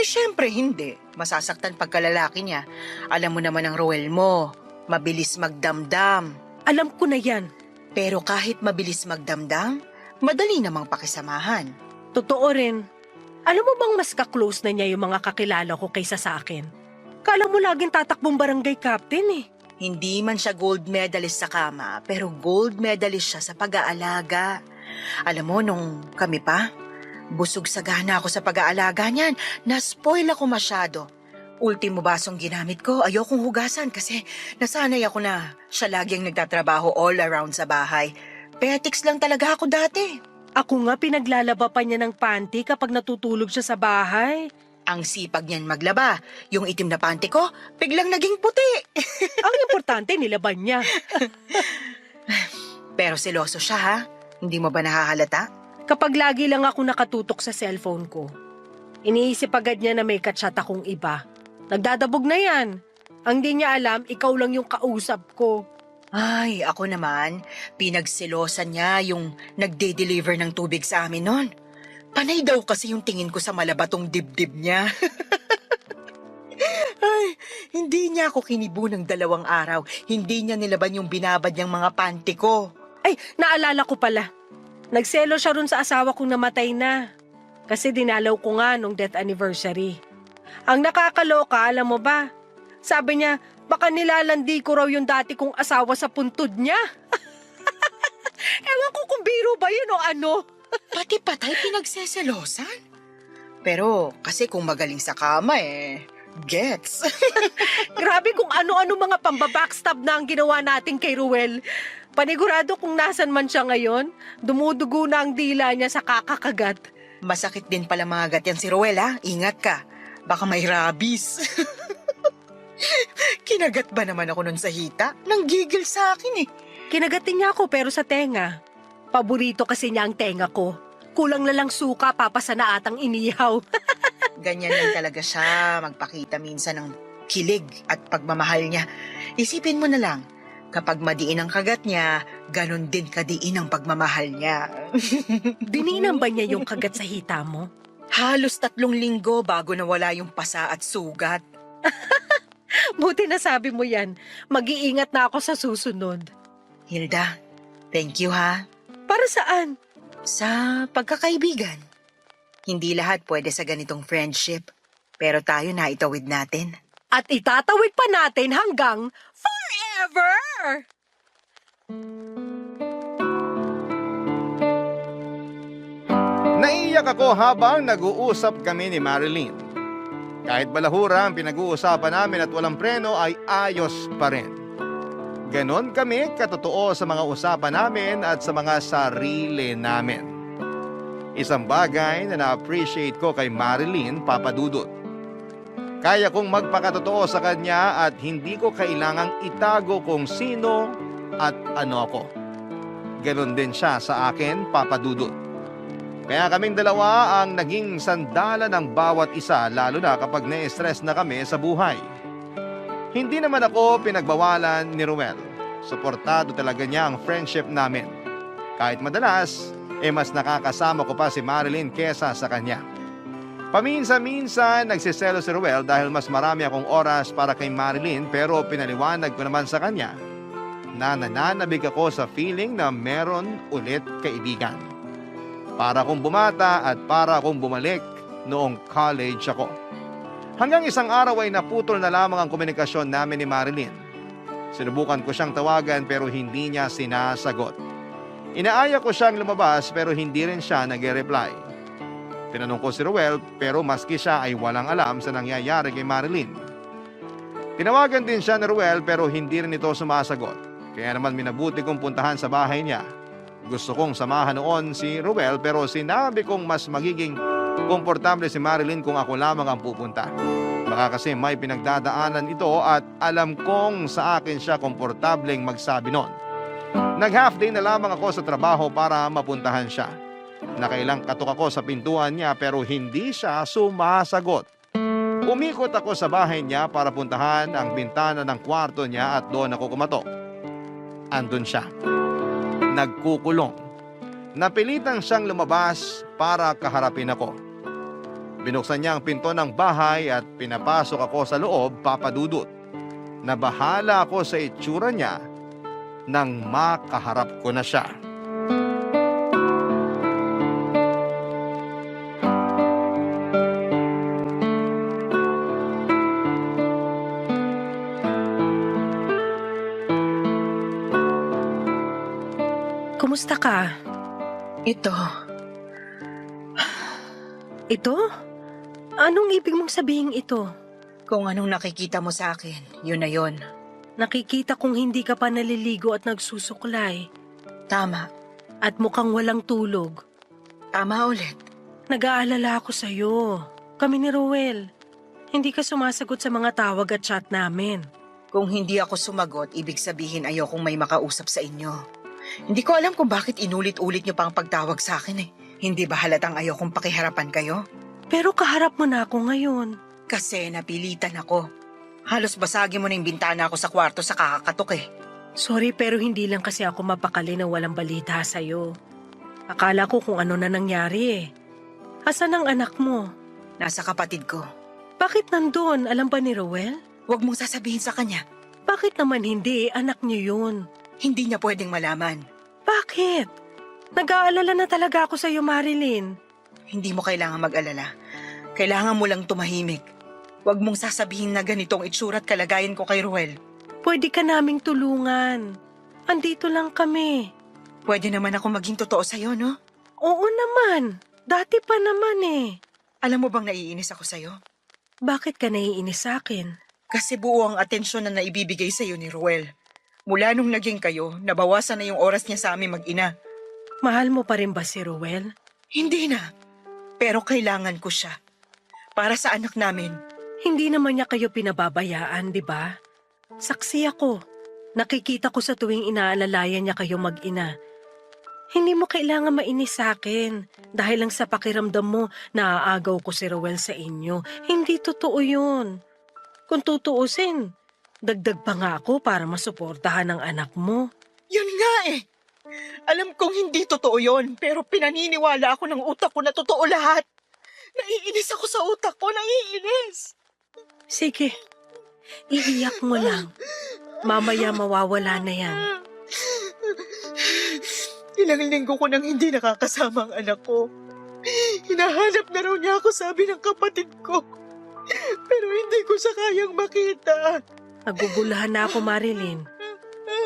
Syempre hindi. Masasaktan pagkalalaki niya. Alam mo naman ang Rowel mo, mabilis magdamdam. Alam ko na yan. Pero kahit mabilis magdamdam, madali namang pakisamahan. Totoo rin. Alam mo bang mas ka-close na niya yung mga kakilala ko kaysa sa akin? Kala mo laging tatakbong barangay captain eh. Hindi man siya gold medalist sa kama, pero gold medalist siya sa pag-aalaga. Alam mo, nung kami pa, busog sagana ako sa pag-aalaga niyan. Na-spoil ako masyado. Ultimo basong ginamit ko, ayokong hugasan kasi nasanay ako na siya lagi ang nagtatrabaho all around sa bahay. Petics lang talaga ako dati. Ako nga pinaglalaba pa niya ng panty kapag natutulog siya sa bahay. Ang sipag niyan maglaba. Yung itim na panty ko, biglang naging puti. Ang importante, nilaban niya. Pero seloso siya ha? Hindi mo ba nahahalata? Kapag lagi lang ako nakatutok sa cellphone ko, iniisip agad niya na may kachat akong iba. Nagdadabog na yan. Ang di niya alam, ikaw lang yung kausap ko. Ay, ako naman, pinagselosan niya yung nagde-deliver ng tubig sa amin nun. Panay daw kasi yung tingin ko sa malabatong dibdib niya. Ay, hindi niya ako kinibo ng 2 araw. Hindi niya nilaban yung binabad niyang mga panty ko. Ay, naalala ko pala. Nagselo siya ron sa asawa kong namatay na. Kasi dinalaw ko nga nung death anniversary. Ang nakakaloka, alam mo ba? Sabi niya, baka nilalandi ko raw yung dati kong asawa sa puntod niya. Ewan ko kung biro ba yun o ano. Pati patay pinagseselosan? Pero kasi kung magaling sa kama gets. Grabe kung ano-ano mga pambabackstab na ang ginawa natin kay Ruel. Panigurado kung nasan man siya ngayon, dumudugo na ang dila niya sa kakakagat. Masakit din pala mga gat yan si Rowel ha. Ingat ka. Baka may rabies. Kinagat ba naman ako nun sa hita? Nanggigil sa akin Kinagatin niya ako pero sa tenga. Paborito kasi niya ang tenga ko. Kulang na lang suka, papasa na atang inihaw. Ganyan lang talaga siya, magpakita minsan ng kilig at pagmamahal niya. Isipin mo na lang, kapag madiin ang kagat niya, ganon din kadiin ang pagmamahal niya. Dininan ba niya yung kagat sa hita mo? Halos 3 linggo bago nawala yung pasa at sugat. Buti na sabi mo yan. Mag-iingat na ako sa susunod. Hilda, thank you ha. Para saan? Sa pagkakaibigan. Hindi lahat pwede sa ganitong friendship. Pero tayo na itawid natin. At itatawid pa natin hanggang forever! Naiyak ako habang nag-uusap kami ni Marilyn. Kahit balahura ang pinag-uusapan namin at walang preno ay ayos pa rin. Ganon kami katotoo sa mga usapan namin at sa mga sarili namin. Isang bagay na na-appreciate ko kay Marilyn, Papa Dudut. Kaya kong magpakatotoo sa kanya at hindi ko kailangang itago kung sino at ano ako. Ganon din siya sa akin, Papa Dudut. Kaya kaming dalawa ang naging sandalan ng bawat isa lalo na kapag na-stress na kami sa buhay. Hindi naman ako pinagbawalan ni Ruel. Suportado talaga niya ang friendship namin. Kahit madalas, mas nakakasama ko pa si Marilyn kesa sa kanya. Paminsan-minsan nagsiselo si Ruel dahil mas marami akong oras para kay Marilyn pero pinaliwanag ko naman sa kanya na nananabig ako sa feeling na meron ulit kaibigan. Para akong bumata at para akong bumalik noong college ako. Hanggang isang araw ay naputol na lamang ang komunikasyon namin ni Marilyn. Sinubukan ko siyang tawagan pero hindi niya sinasagot. Inaaya ko siyang lumabas pero hindi rin siya nag-reply. Tinanong ko si Ruel pero maski siya ay walang alam sa nangyayari kay Marilyn. Tinawagan din siya ni Ruel pero hindi rin ito sumasagot. Kaya naman minabuti kong puntahan sa bahay niya. Gusto kong samahan noon si Ruel pero sinabi kong mas magiging komportable si Marilyn kung ako lamang ang pupunta. Baka kasi may pinagdadaanan ito at alam kong sa akin siya komportableng magsabi noon. Nag-half day na lamang ako sa trabaho para mapuntahan siya. Nakailang katok ako sa pintuan niya pero hindi siya sumasagot. Umikot ako sa bahay niya para puntahan ang bintana ng kwarto niya at doon ako kumatok. Andun siya. Nagkukulong. Napilitan siyang lumabas para kaharapin ako. Binuksan niya ang pinto ng bahay at pinapasok ako sa loob, Papa Dudut. Nabahala ako sa itsura niya nang makaharap ko na siya. Kumusta ka? Ito, Ito? Anong ibig mong sabihin ito? kung anong nakikita mo sa akin, yun na yun. Nakikita kong hindi ka pa naliligo at nagsusuklay. Tama. At mukhang walang tulog. Tama ulit. Nag-aalala ako sa'yo. Kami ni Ruel. Hindi ka sumasagot sa mga tawag at chat namin. Kung hindi ako sumagot, ibig sabihin ayokong may makausap sa inyo. Hindi ko alam kung bakit inulit-ulit niyo pang pagtawag sa akin eh. Hindi ba halatang ayokong pakiharapan kayo? Pero kaharap mo na ako ngayon. Kasi napilitan ako. Halos basagin mo na yung bintana ako sa kwarto sa kakakatok eh. Sorry pero hindi lang kasi ako mapakali na walang balita sa'yo. Akala ko kung ano na nangyari eh. Asan ang anak mo? Nasa kapatid ko. Bakit nandun? Alam ba ni Ruel? Huwag mong sasabihin sa kanya. Bakit naman hindi? Anak niyo yun. Hindi niya pwedeng malaman. Bakit? Nag-aalala na talaga ako sa'yo, Marilyn. Hindi mo kailangan mag-alala. Kailangan mo lang tumahimik. Huwag mong sasabihin na ganitong itsura at kalagayan ko kay Ruel. Pwede ka naming tulungan. Andito lang kami. Pwede naman ako maging totoo sa'yo, no? Oo naman. Dati pa naman eh. Alam mo bang naiinis ako sa'yo? Bakit ka naiinis sa akin? Kasi buo ang atensyon na naibibigay sa'yo ni Ruel. Mula nung naging kayo, nabawasan na yung oras niya sa amin mag-ina. Mahal mo pa rin ba si Ruel? Hindi na. Pero kailangan ko siya. Para sa anak namin. Hindi naman niya kayo pinababayaan, di ba? Saksi ako. Nakikita ko sa tuwing inaalalayan niya kayo mag-ina. Hindi mo kailangan mainis sa akin dahil lang sa pakiramdam mo naaagaw ko si Ruel sa inyo. Hindi totoo yun. Kung tutuusin, dagdag pa nga ako para masuportahan ang anak mo. Yun nga eh. Alam kong hindi totoo yon, pero pinaniniwala ako ng utak ko na totoo lahat. Naiinis ako sa utak ko, naiinis. Sige, iiyak mo lang. Mamaya mawawala na yan. Ilang linggo ko nang hindi nakakasama ang anak ko. Hinahanap na raw niya ako, sabi ng kapatid ko. Pero hindi ko siya kayang makita. Naguguluhan na ako, Marilyn.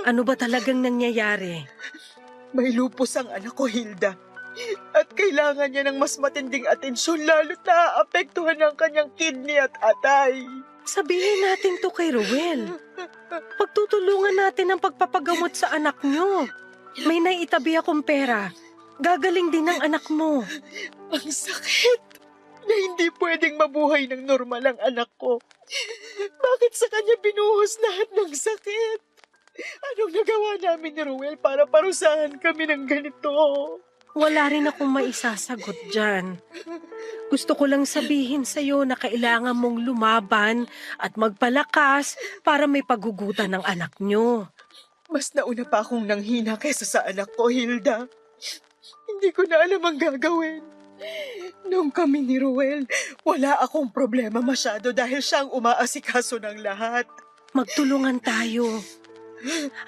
Ano ba talagang nangyayari? May lupus ang anak ko, Hilda. At kailangan niya ng mas matinding atensyon, lalo't naaapektuhan ang kanyang kidney at atay. Sabihin natin to kay Ruel. Pagtutulungan natin ang pagpapagamot sa anak nyo. May naitabi akong pera. Gagaling din ang anak mo. Ang sakit na hindi pwedeng mabuhay ng normal ang anak ko. Bakit sa kanya binuhos lahat ng sakit? Anong nagawa namin ni Ruel para parusahan kami ng ganito? Wala rin akong maisasagot dyan. Gusto ko lang sabihin sa'yo na kailangan mong lumaban at magpalakas para may pagugutan ng anak nyo. Mas nauna pa akong nanghina kaysa sa anak ko, Hilda. Hindi ko na alam ang gagawin. Nung kami ni Ruel, wala akong problema masyado dahil siyang umaasikaso ng lahat. Magtulungan tayo.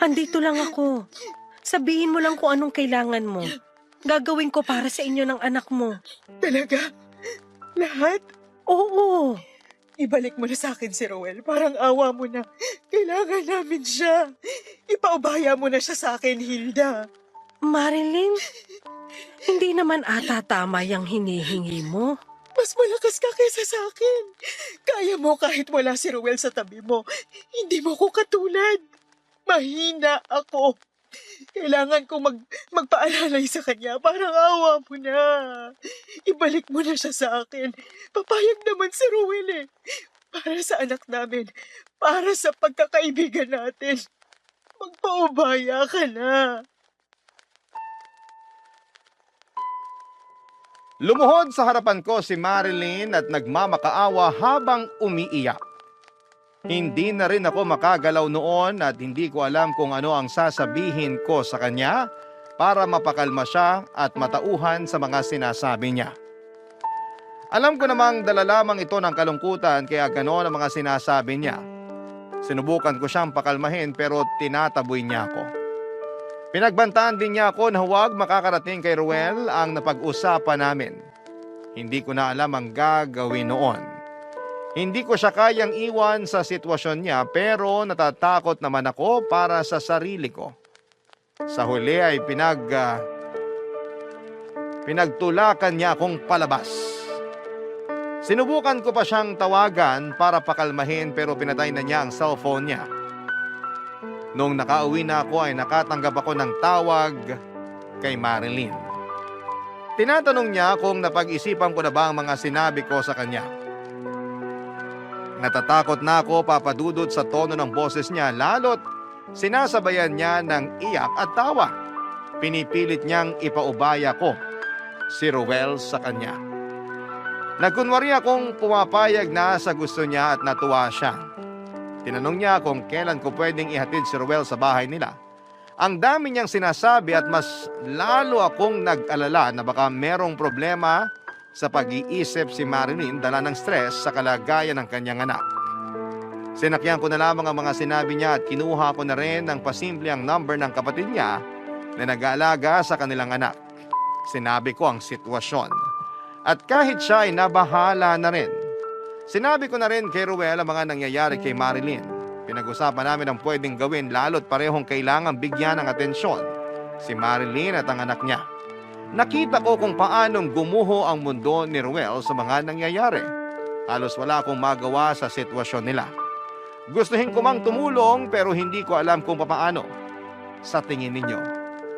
Andito lang ako. Sabihin mo lang kung anong kailangan mo. Gagawin ko para sa inyo ng anak mo. Talaga? Lahat? Oo. Ibalik mo na sa akin si Ruel. Parang awa mo na. Kailangan namin siya. Ipaubaya mo na siya sa akin, Hilda. Marilyn, hindi naman ata tama yung hinihingi mo. Mas malakas ka kaysa sa akin. Kaya mo kahit wala si Ruel sa tabi mo. Hindi mo ko katulad. Mahina ako. Kailangan kong magpaalalay sa kanya. Parang awa mo na. Ibalik mo na siya sa akin. Papayag naman si Ruel eh. Para sa anak namin. Para sa pagkakaibigan natin. Magpaubaya ka na. Lumuhod sa harapan ko si Marilyn at nagmamakaawa habang umiiyak. Hindi na rin ako makagalaw noon at hindi ko alam kung ano ang sasabihin ko sa kanya para mapakalma siya at matauhan sa mga sinasabi niya. Alam ko namang dala lamang ito ng kalungkutan kaya gano'n ang mga sinasabi niya. Sinubukan ko siyang pakalmahin pero tinataboy niya ako. Pinagbantaan din niya ako na huwag makakarating kay Ruel ang napag-usapan namin. Hindi ko na alam ang gagawin noon. Hindi ko siya kayang iwan sa sitwasyon niya pero natatakot naman ako para sa sarili ko. Sa huli ay pinagtulakan niya akong palabas. Sinubukan ko pa siyang tawagan para pakalmahin pero pinatay na niya ang cellphone niya. Nung nakauwi na ako ay nakatanggap ako ng tawag kay Marilyn. Tinatanong niya kung napag-isipan ko na ba ang mga sinabi ko sa kanya. Natatakot na ako, Papa Dudut, sa tono ng boses niya lalo't sinasabayan niya ng iyak at tawa. Pinipilit niyang ipaubaya ko si Ruel sa kanya. Nagkunwari akong pumapayag na sa gusto niya at natuwa siya. Tinanong niya kung kailan ko pwedeng ihatid si Ruel sa bahay nila. Ang dami niyang sinasabi at mas lalo akong nag-alala na baka merong problema sa pag-iisip si Marilyn dala ng stress sa kalagayan ng kanyang anak. Sinakyan ko na lamang ang mga sinabi niya at kinuha ko na rin ng pasimple ang number ng kapatid niya na nag-aalaga sa kanilang anak. Sinabi ko ang sitwasyon. At kahit siya ay nabahala na rin. Sinabi ko na rin kay Ruel ang mga nangyayari kay Marilyn. Pinag-usapan namin ang pwedeng gawin lalo't parehong kailangang bigyan ng atensyon si Marilyn at ang anak niya. Nakita ko kung paanong gumuho ang mundo ni Ruel sa mga nangyayari. Halos wala akong magawa sa sitwasyon nila. Gustuhin ko mang tumulong pero hindi ko alam kung paano. Sa tingin ninyo,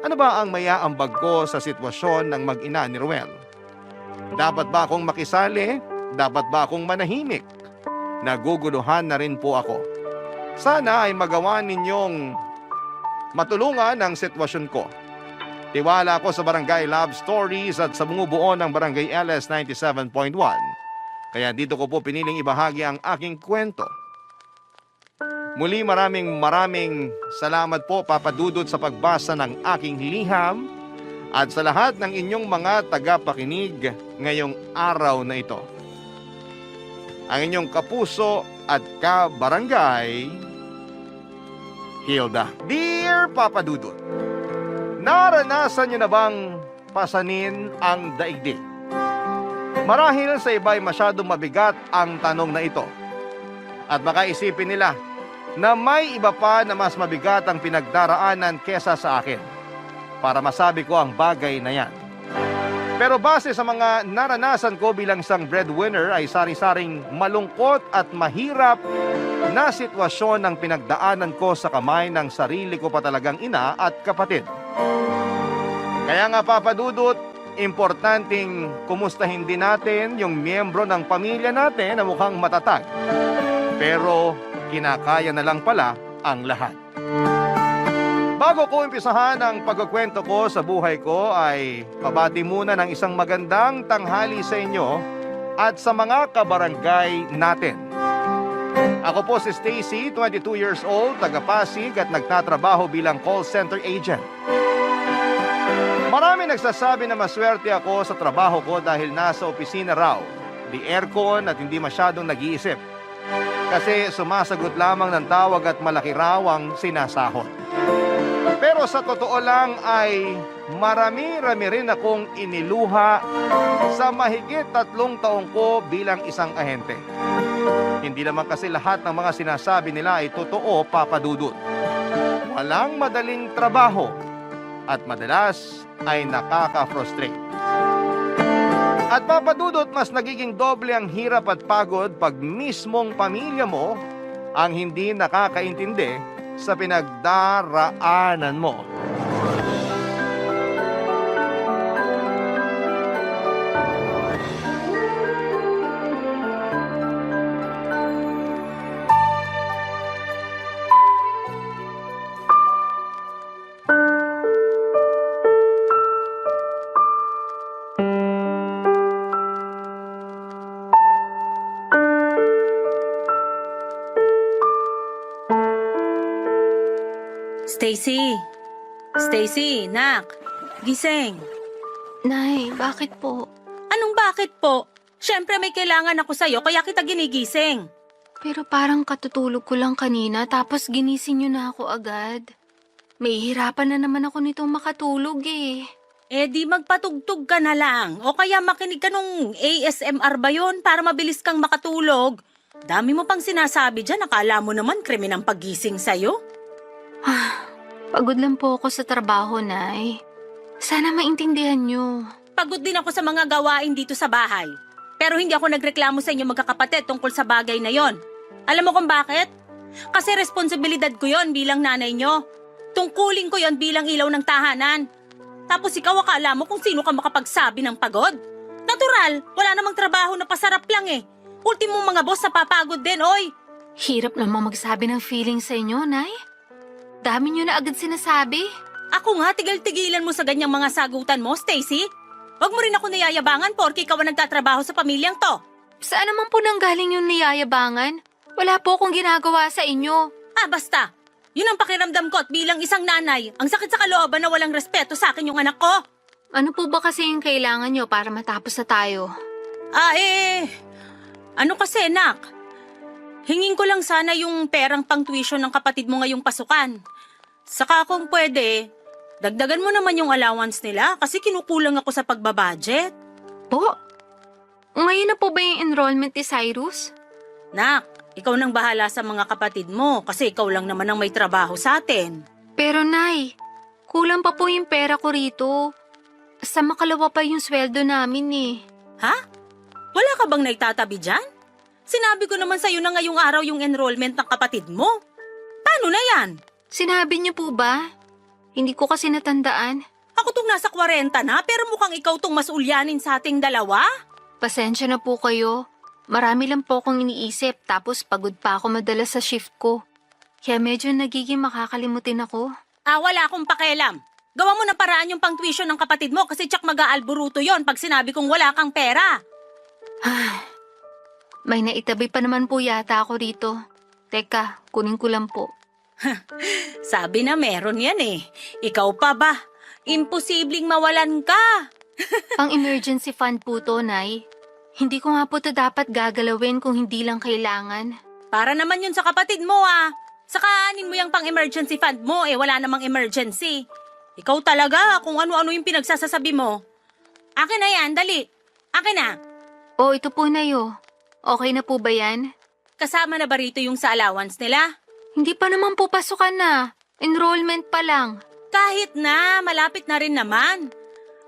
ano ba ang mayaambag ko sa sitwasyon ng mag-ina ni Ruel? Dapat ba akong makisali? Dapat ba akong manahimik? Naguguluhan na rin po ako. Sana ay magawa ninyong matulungan ang sitwasyon ko. Tiwala ako sa Barangay Love Stories at sa bumubuo ng Barangay LS 97.1. Kaya dito ko po piniling ibahagi ang aking kwento. Muli maraming salamat po, Papa Dudut, sa pagbasa ng aking liham at sa lahat ng inyong mga tagapakinig ngayong araw na ito. Ang inyong kapuso at kabarangay, Hilda. Dear Papa Dudut, naranasan niyo na bang pasanin ang daigdig? Marahil sa iba ay masyadong mabigat ang tanong na ito. At baka isipin nila na may iba pa na mas mabigat ang pinagdaraanan kesa sa akin para masabi ko ang bagay na yan. Pero base sa mga naranasan ko bilang isang breadwinner ay sari-saring malungkot at mahirap na sitwasyon ang pinagdaanan ko sa kamay ng sarili ko pa talagang ina at kapatid. Kaya nga Papa Dudut, importanteng kumustahin din natin yung miyembro ng pamilya natin na mukhang matatag. Pero kinakaya na lang pala ang lahat. Bago ko umpisahan ang pagkukwento ko sa buhay ko ay pabati muna ng isang magandang tanghali sa inyo at sa mga kabarangay natin. Ako po si Stacy, 22 years old, taga Pasig at nagtatrabaho bilang call center agent. Marami nagsasabi na maswerte ako sa trabaho ko dahil nasa opisina raw, di aircon at hindi masyadong nag-iisip. Kasi sumasagot lamang ng tawag at malaki raw ang sinasahod. Pero sa totoo lang ay marami-rami rin akong iniluha sa mahigit 3 taong ko bilang isang ahente. Hindi naman kasi lahat ng mga sinasabi nila ay totoo, Papa Dudut. Walang madaling trabaho at madalas ay nakaka-frustrate. At Papa Dudut, mas nagiging doble ang hirap at pagod pag mismong pamilya mo ang hindi nakakaintindi sa pinagdaraanan mo. Stacy! Stacy, nak! Gising! Nay, bakit po? Anong bakit po? Siyempre may kailangan ako sa'yo kaya kita ginigising. Pero parang katutulog ko lang kanina tapos ginising niyo na ako agad. May hirapan na naman ako nitong makatulog eh. Eh di magpatugtog ka na lang o kaya makinig ka nung ASMR ba yun para mabilis kang makatulog. Dami mo pang sinasabi dyan, akala mo naman krimen ang paggising sa'yo. Pagod lang po ako sa trabaho, Nay. Sana maintindihan niyo. Pagod din ako sa mga gawain dito sa bahay. Pero hindi ako nagreklamo sa inyo magkakapatid tungkol sa bagay na yon. Alam mo kung bakit? Kasi responsibilidad ko yon bilang nanay nyo. Tungkulin ko yon bilang ilaw ng tahanan. Tapos ikaw akala mo kung sino ka makapagsabi ng pagod? Natural, wala namang trabaho na pasarap lang eh. Ultimong mga boss na papagod din, oy. Hirap namang magsabi ng feeling sa inyo, Nay. Dami niyo na agad sinasabi. Ako nga, tigil-tigilan mo sa ganyang mga sagutan mo, Stacy. Huwag mo rin ako nayayabangan porke ikaw ang nagtatrabaho sa pamilyang to. Saan naman po nanggaling yung niyayabangan? Wala po akong ginagawa sa inyo. Basta. Yun ang pakiramdam ko at bilang isang nanay, ang sakit sa kalooban na walang respeto sa akin yung anak ko. Ano po ba kasi yung kailangan nyo para matapos na tayo? Ano kasi, nak? Hingin ko lang sana yung perang pang-tuition ng kapatid mo ngayong pasukan. Saka kung pwede, dagdagan mo naman yung allowance nila kasi kinukulang ako sa pagbabudget. Po? Ngayon na po ba yung enrollment ni Cyrus? Nak, ikaw nang bahala sa mga kapatid mo kasi ikaw lang naman ang may trabaho sa atin. Pero Nay, kulang pa po yung pera ko rito. Sa makalawa pa yung sweldo namin eh. Ha? Wala ka bang naitatabi dyan? Sinabi ko naman sa'yo na ngayong araw yung enrollment ng kapatid mo. Paano na yan? Sinabi niyo po ba? Hindi ko kasi natandaan. Ako tong nasa 40 na pero mukhang ikaw tong mas ulyanin sa ating dalawa. Pasensya na po kayo. Marami lang po akong iniisip tapos pagod pa ako madalas sa shift ko. Kaya medyo nagiging makakalimutin ako. Wala akong pakialam. Gawa mo na paraan yung pang-tuition ng kapatid mo kasi tsak mag-aalburuto yon pag sinabi kong wala kang pera. May naitabi pa naman po yata ako rito. Teka, kunin ko lang po. Sabi na meron yan eh. Ikaw pa ba? Imposibleng mawalan ka. Pang-emergency fund po to, Nay. Hindi ko nga po to dapat gagalawin kung hindi lang kailangan. Para naman yun sa kapatid mo Saka anin mo yung pang-emergency fund mo wala namang emergency. Ikaw talaga kung ano-ano yung pinagsasasabi mo. Akin na yan, dali. Akin na. Oh, ito po na yo. Okay na po ba yan? Kasama na ba rito yung sa allowance nila? Hindi pa naman po pasukan na. Enrollment pa lang. Kahit na, malapit na rin naman.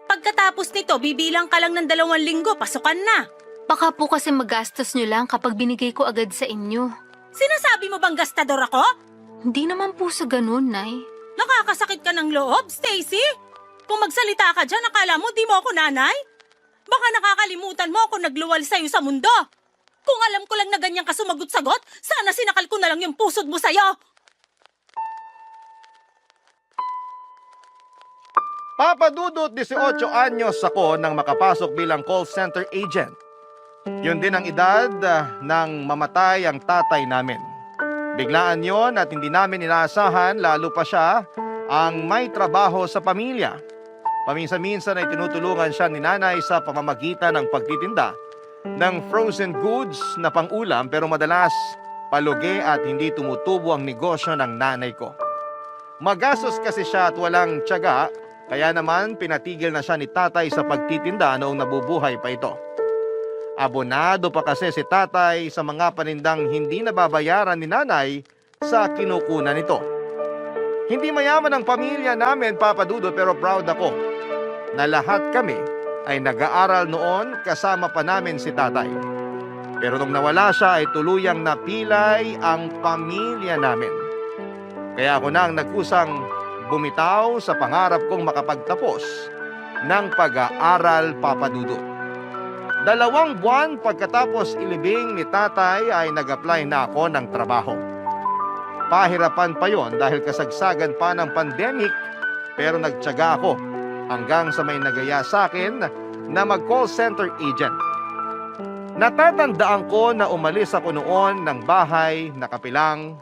Pagkatapos nito, bibilang ka lang ng 2 linggo, pasukan na. Baka po kasi magastos nyo lang kapag binigay ko agad sa inyo. Sinasabi mo bang gastador ako? Hindi naman po sa ganun, Nay. Nakakasakit ka ng loob, Stacy. Kung magsalita ka dyan, akala mo di mo ako nanay? Baka nakakalimutan mo ako nagluwal sa'yo sa mundo. Kung alam ko lang na ganyan ka sumagot-sagot, sana sinakal ko na lang yung pusod mo sa'yo. Papa Dudut, 18 anyos ako nang makapasok bilang call center agent. Yun din ang edad ng mamatay ang tatay namin. Biglaan yon at hindi namin inaasahan, lalo pa siya ang may trabaho sa pamilya. Paminsan-minsan ay tinutulungan siya ni nanay sa pamamagitan ng pagtitinda ng frozen goods na pang-ulam, pero madalas palugi at hindi tumutubo ang negosyo ng nanay ko. Magastos kasi siya at walang tiyaga, kaya naman pinatigil na siya ni tatay sa pagtitinda noong nabubuhay pa ito. Abonado pa kasi si tatay sa mga panindang hindi nababayaran ni nanay sa kinukunan nito. Hindi mayaman ang pamilya namin, Papa Dudut, pero proud ako na lahat kami ay nag-aaral noon kasama pa namin si tatay. Pero nung nawala siya ay tuluyang napilay ang pamilya namin. Kaya ako na ang nagkusang bumitaw sa pangarap kong makapagtapos ng pag-aaral, Papa Dudut. 2 buwan pagkatapos ilibing ni tatay ay nag-apply na ako ng trabaho. Pahirapan pa yon dahil kasagsagan pa ng pandemic, pero nagtiyaga ako hanggang sa may nagaya sa akin na mag-call center agent. Natatandaan ko na umalis ako noon ng bahay na kapilang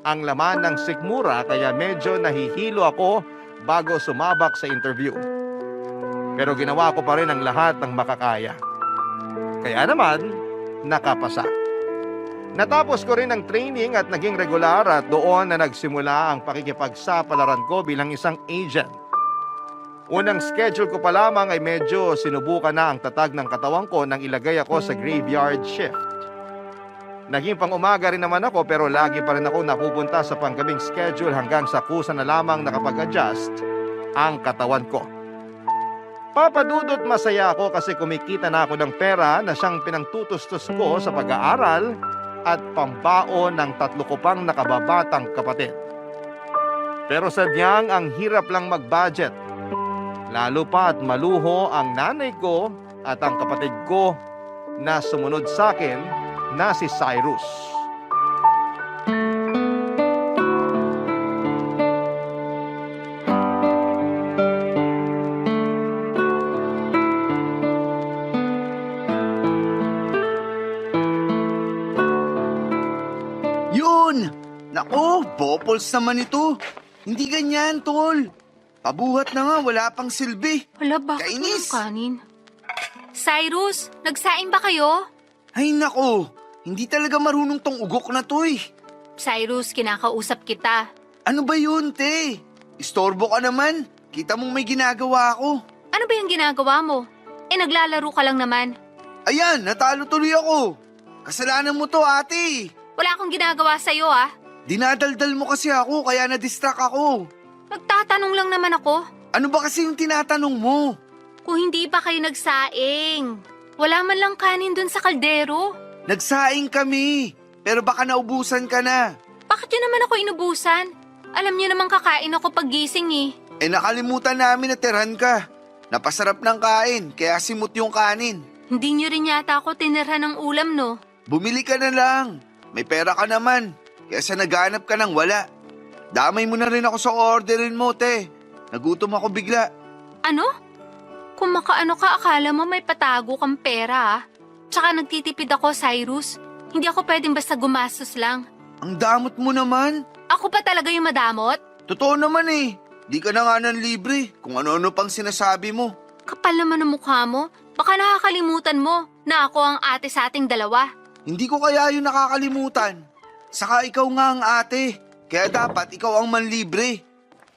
ang laman ng sikmura, kaya medyo nahihilo ako bago sumabak sa interview. Pero ginawa ko pa rin ang lahat ng makakaya. Kaya naman, nakapasa. Natapos ko rin ang training at naging regular at doon na nagsimula ang pakikipagsapalaran ko bilang isang agent. Unang schedule ko pa lamang ay medyo sinubukan na ang tatag ng katawan ko nang ilagay ako sa graveyard shift. Naging pang-umaga rin naman ako, pero lagi pa rin ako napupunta sa panggabing schedule hanggang sa kusa na lamang nakapag-adjust ang katawan ko. Papa Dudut, masaya ako kasi kumikita na ako ng pera na siyang pinangtutustos ko sa pag-aaral at pambaon ng 3 ko pang nakababatang kapatid. Pero sadyang ang hirap lang mag-budget. Lalo pa at maluho ang nanay ko at ang kapatid ko na sumunod sa akin na si Cyrus. Yun! Nako, bopols naman ito. Hindi ganyan, tol. Pabuhat na nga, wala pang silbi. Hala, bakit Kainis! walang kanin? Cyrus, nagsaing ba kayo? Ay nako, hindi talaga marunong tong ugok na to eh. Cyrus, kinakausap kita. Ano ba yun, te? Istorbo ka naman. Kita mong may ginagawa ako. Ano ba yung ginagawa mo? Naglalaro ka lang naman. Ayan, natalo tuloy ako. Kasalanan mo to, ate. Wala akong ginagawa sa'yo, ah. Dinadaldal mo kasi ako, kaya na-distract ako. Nagtatanong lang naman ako. Ano ba kasi yung tinatanong mo? Kung hindi pa kayo nagsaing. Wala man lang kanin dun sa kaldero. Nagsaing kami, pero baka naubusan ka na. Bakit yun naman ako inubusan? Alam niyo naman kakain ako pag gising eh. Nakalimutan namin na tirhan ka. Napasarap ng kain, kaya simot yung kanin. Hindi niyo rin yata ako tinirhan ng ulam, no? Bumili ka na lang. May pera ka naman, kaya sa naghanap ka ng wala. Damay mo na rin ako sa orderin mo, te. Nagutom ako bigla. Ano? Kung makaano ka, akala mo may patago kang pera, ah. Tsaka nagtitipid ako, Cyrus. Hindi ako pwedeng basta gumastos lang. Ang damot mo naman. Ako pa talaga yung madamot? Totoo naman eh. Di ka na nga ng libre kung ano-ano pang sinasabi mo. Kapal naman ang mukha mo. Baka nakakalimutan mo na ako ang ate sa ating dalawa. Hindi ko kaya yun nakakalimutan. Saka ikaw nga ang ate. Kaya dapat ikaw ang manlibre.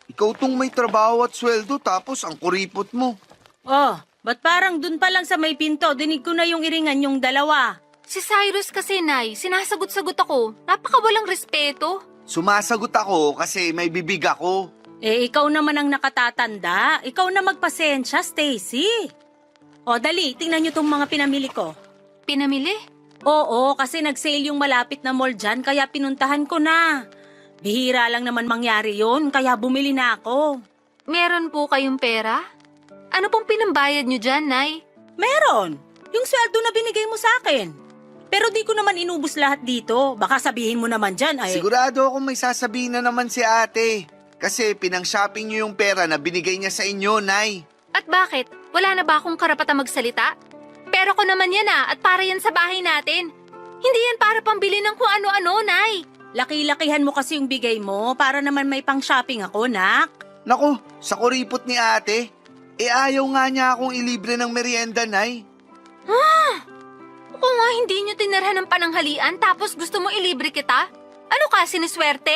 Ikaw tong may trabaho at sweldo tapos ang kuripot mo. Oh, Ba't parang dun pa lang sa may pinto, dinig ko na yung iringan yung dalawa. Si Cyrus kasi, Nay, sinasagot-sagot ako. Napakawalang respeto. Sumasagot ako kasi may bibig ako. Eh, ikaw naman ang nakatatanda. Ikaw na magpasensya, Stacy. O, dali, tingnan niyo tong mga pinamili ko. Pinamili? Oo, kasi nag-sale yung malapit na mall dyan, kaya pinuntahan ko na. Bihira lang naman mangyari yun, kaya bumili na ako. Meron po kayong pera? Ano pong pinambayad nyo dyan, Nay? Meron. Yung sweldo na binigay mo sa akin. Pero di ko naman inubos lahat dito. Baka sabihin mo naman dyan ay... Sigurado akong may sasabihin na naman si ate. Kasi pinang-shopping niyo yung pera na binigay niya sa inyo, Nay. At bakit? Wala na ba akong karapatang magsalita? Pero ko naman yan at para yan sa bahay natin. Hindi yan para pambili ng kung ano-ano, Nay. Laki-lakihan mo kasi yung bigay mo para naman may pang-shopping ako, nak. Naku, sa kuripot ni ate. Ayaw nga niya akong ilibre ng merienda, Nay. Kung nga hindi nyo tinirhan ng pananghalian tapos gusto mo ilibre kita? Ano ka, siniswerte?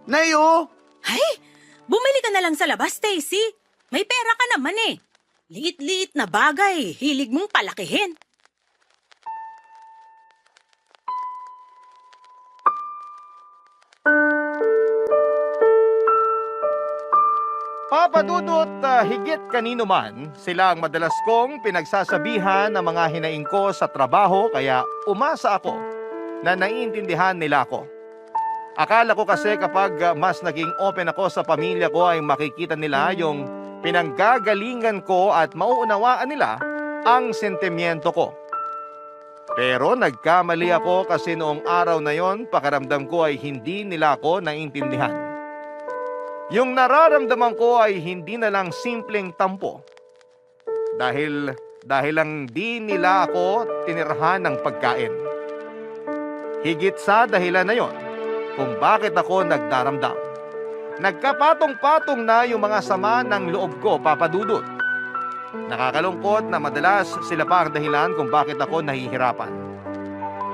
Nay, oh! Ay, bumili ka na lang sa labas, Stacy. May pera ka naman eh. Liit-liit na bagay, hilig mong palakihin. Papa Dudut, higit kanino man, sila ang madalas kong pinagsasabihan ng mga hinaing ko sa trabaho kaya umasa ako na naiintindihan nila ako. Akala ko kasi kapag mas naging open ako sa pamilya ko ay makikita nila yung pinanggagalingan ko at mauunawaan nila ang sentimiento ko. Pero nagkamali ako kasi noong araw na yon pakiramdam ko ay hindi nila ako naiintindihan. Yung nararamdaman ko ay hindi na lang simpleng tampo. Dahil lang di nila ako tinirahan ng pagkain. Higit sa dahilan na yon kung bakit ako nagdaramdam. Nagkapatong-patong na yung mga sama ng loob ko, Papa Dudut. Nakakalungkot na madalas sila pa ang dahilan kung bakit ako nahihirapan.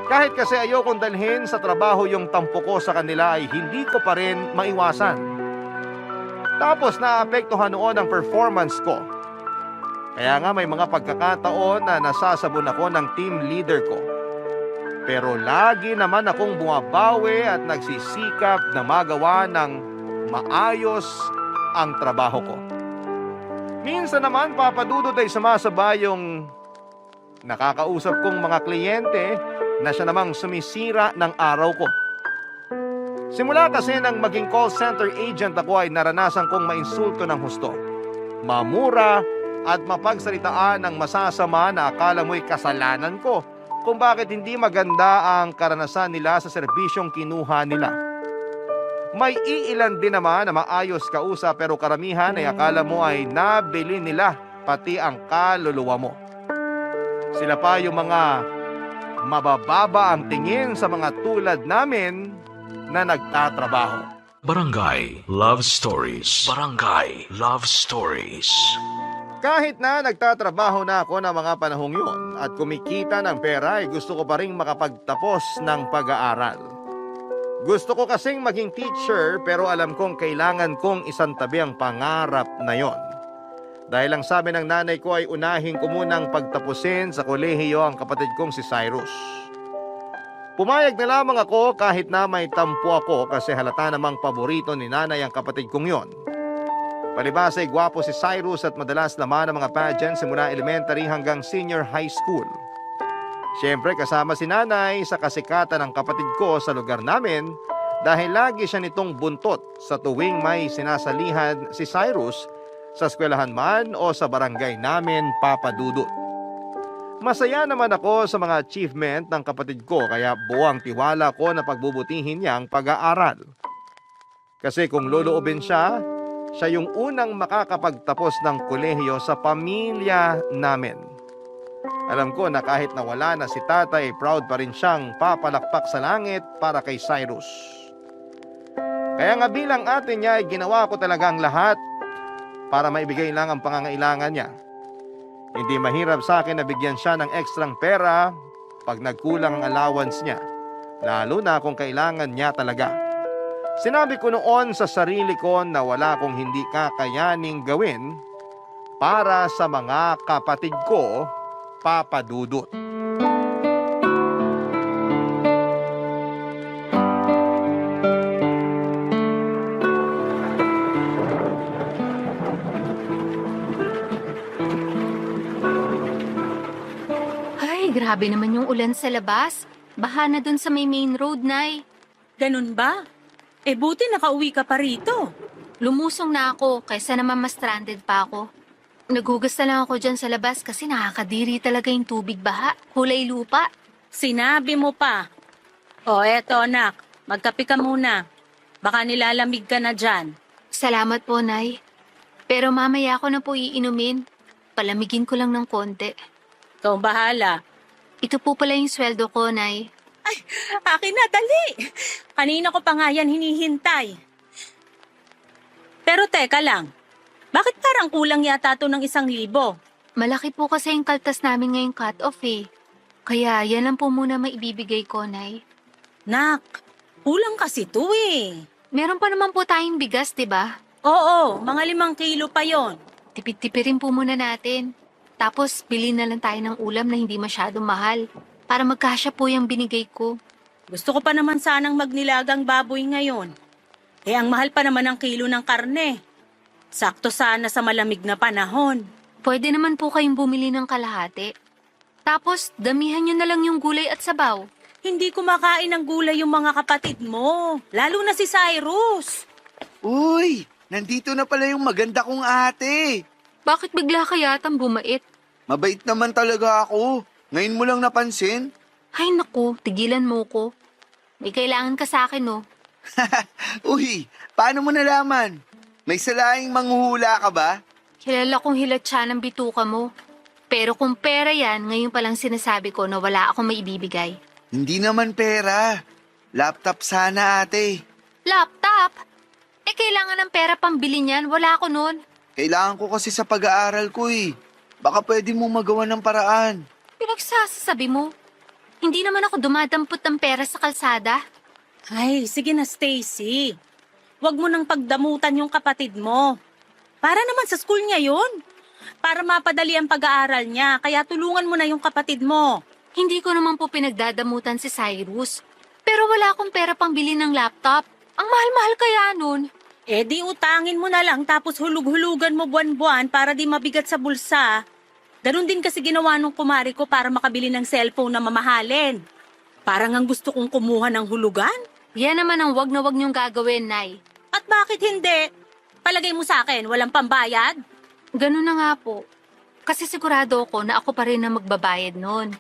Kahit kasi ayokong dalhin sa trabaho yung tampo ko sa kanila ay hindi ko pa rin maiwasan. Tapos naapektuhan noon ang performance ko. Kaya nga may mga pagkakataon na nasasabon ako ng team leader ko. Pero lagi naman akong bumabawi at nagsisikap na magawa ng maayos ang trabaho ko. Minsan naman, Papa Dudut, ay sumasabay yung nakakausap kong mga kliyente na siya namang sumisira ng araw ko. Simula kasi nang maging call center agent ako ay naranasan kong mainsulto ng husto, mamura at mapagsalitaan ng masasama na akala mo'y kasalanan ko kung bakit hindi maganda ang karanasan nila sa serbisyong kinuha nila. May iilan din naman na maayos kausap pero karamihan ay akala mo ay nabili nila pati ang kaluluwa mo. Sila pa yung mga mabababa ang tingin sa mga tulad namin na nagtatrabaho. Barangay Love Stories. Barangay Love Stories. Kahit na nagtatrabaho na ako ng mga panahong yun at kumikita ng pera ay gusto ko pa rin makapagtapos ng pag-aaral. Gusto ko kasing maging teacher pero alam kong kailangan kong isantabi ang pangarap na yon. Dahil ang sabi ng nanay ko ay unahin ko munang pagtapusin sa kolehiyo ang kapatid kong si Cyrus. Pumayag na lamang ako kahit na may tampo ako kasi halata namang paborito ni nanay ang kapatid kong yon. Palibas ay gwapo si Cyrus at madalas naman ang mga pageant simula elementary hanggang senior high school. Siyempre kasama si nanay sa kasikatan ng kapatid ko sa lugar namin dahil lagi siya nitong buntot sa tuwing may sinasalihan si Cyrus sa eskwelahan man o sa barangay namin, Papa Dudut. Masaya naman ako sa mga achievement ng kapatid ko kaya buwang tiwala ko na pagbubutihin niya ang pag-aaral. Kasi kung loloobin siya yung unang makakapagtapos ng kolehiyo sa pamilya namin. Alam ko na kahit nawala na si tatay, proud pa rin siyang papalakpak sa langit para kay Cyrus. Kaya nga bilang ate niya ay ginawa ko talaga ang lahat para maibigay lang ang pangangailangan niya. Hindi mahirap sa akin na bigyan siya ng ekstrang pera pag nagkulang ang allowance niya, lalo na kung kailangan niya talaga. Sinabi ko noon sa sarili ko na wala akong hindi kakayaning gawin para sa mga kapatid ko, Papa Dudut. Ay, grabe naman yung ulan sa labas. Baha na dun sa may main road, Nay. Ganun ba? Buti nakauwi ka pa rito. Lumusong na ako kaysa naman mas stranded pa ako. Naghugas na lang ako dyan sa labas kasi nakakadiri talaga yung tubig baha. Kulay lupa. Sinabi mo pa. Eto anak, magkape ka muna. Baka nilalamig ka na dyan. Salamat po, Nay. Pero mamaya ko na po iinumin. Palamigin ko lang ng konti. Ikaw bahala. Ito po pala yung sweldo ko, Nay. Akin na, dali. Kanina ko pa nga yan hinihintay. Pero teka lang, bakit parang kulang yata to ng 1,000? Malaki po kasi yung kaltas namin ngayong cut-off eh. Kaya yan lang po muna maibibigay ko, Nay. Nak, kulang kasi to eh. Meron pa naman po tayong bigas, di ba? Oo, mga 5 kilo pa yon. Tipid-tipirin po muna natin. Tapos, bilhin na lang tayo ng ulam na hindi masyadong mahal. Para magkasya po yung binigay ko. Gusto ko pa naman sanang magnilagang baboy ngayon. Ang mahal pa naman ang kilo ng karne. Sakto sana sa malamig na panahon. Pwede naman po kayong bumili ng kalahati. Tapos, damihan nyo na lang yung gulay at sabaw. Hindi kumakain ng gulay yung mga kapatid mo. Lalo na si Cyrus. Uy, nandito na pala yung maganda kong ate. Bakit bigla ka yatang bumait? Mabait naman talaga ako. Ngayon mo lang napansin? Ay naku, tigilan mo ko. May kailangan ka sa akin, no? Uy, paano mo nalaman? May salaing manghuhula ka ba? Kilala kong hilatsa ng bituka mo. Pero kung pera yan, ngayon palang sinasabi ko na wala akong maibibigay. Hindi naman pera. Laptop sana ate. Laptop? Kailangan ng pera pambili niyan. Wala ako nun. Kailangan ko kasi sa pag-aaral ko eh. Baka pwede mo magawa ng paraan. Pinagsasabi mo. Hindi naman ako dumadampot ng pera sa kalsada. Ay, sige na Stacy. Huwag mo nang pagdamutan yung kapatid mo. Para naman sa school niya yun. Para mapadali ang pag-aaral niya, kaya tulungan mo na yung kapatid mo. Hindi ko naman po pinagdadamutan si Cyrus. Pero wala akong pera pambili ng laptop. Ang mahal-mahal kaya nun. Di utangin mo na lang tapos hulug-hulugan mo buwan-buwan para di mabigat sa bulsa. Ganun din kasi ginawa nung kumari ko para makabili ng cellphone na mamahalin. Parang ang gusto kong kumuha ng hulugan. Yan naman ang wag na wag niyong gagawin, Nay. At bakit hindi? Palagay mo sa akin, walang pambayad? Ganun na nga po. Kasi sigurado ako na ako pa rin na magbabayad nun.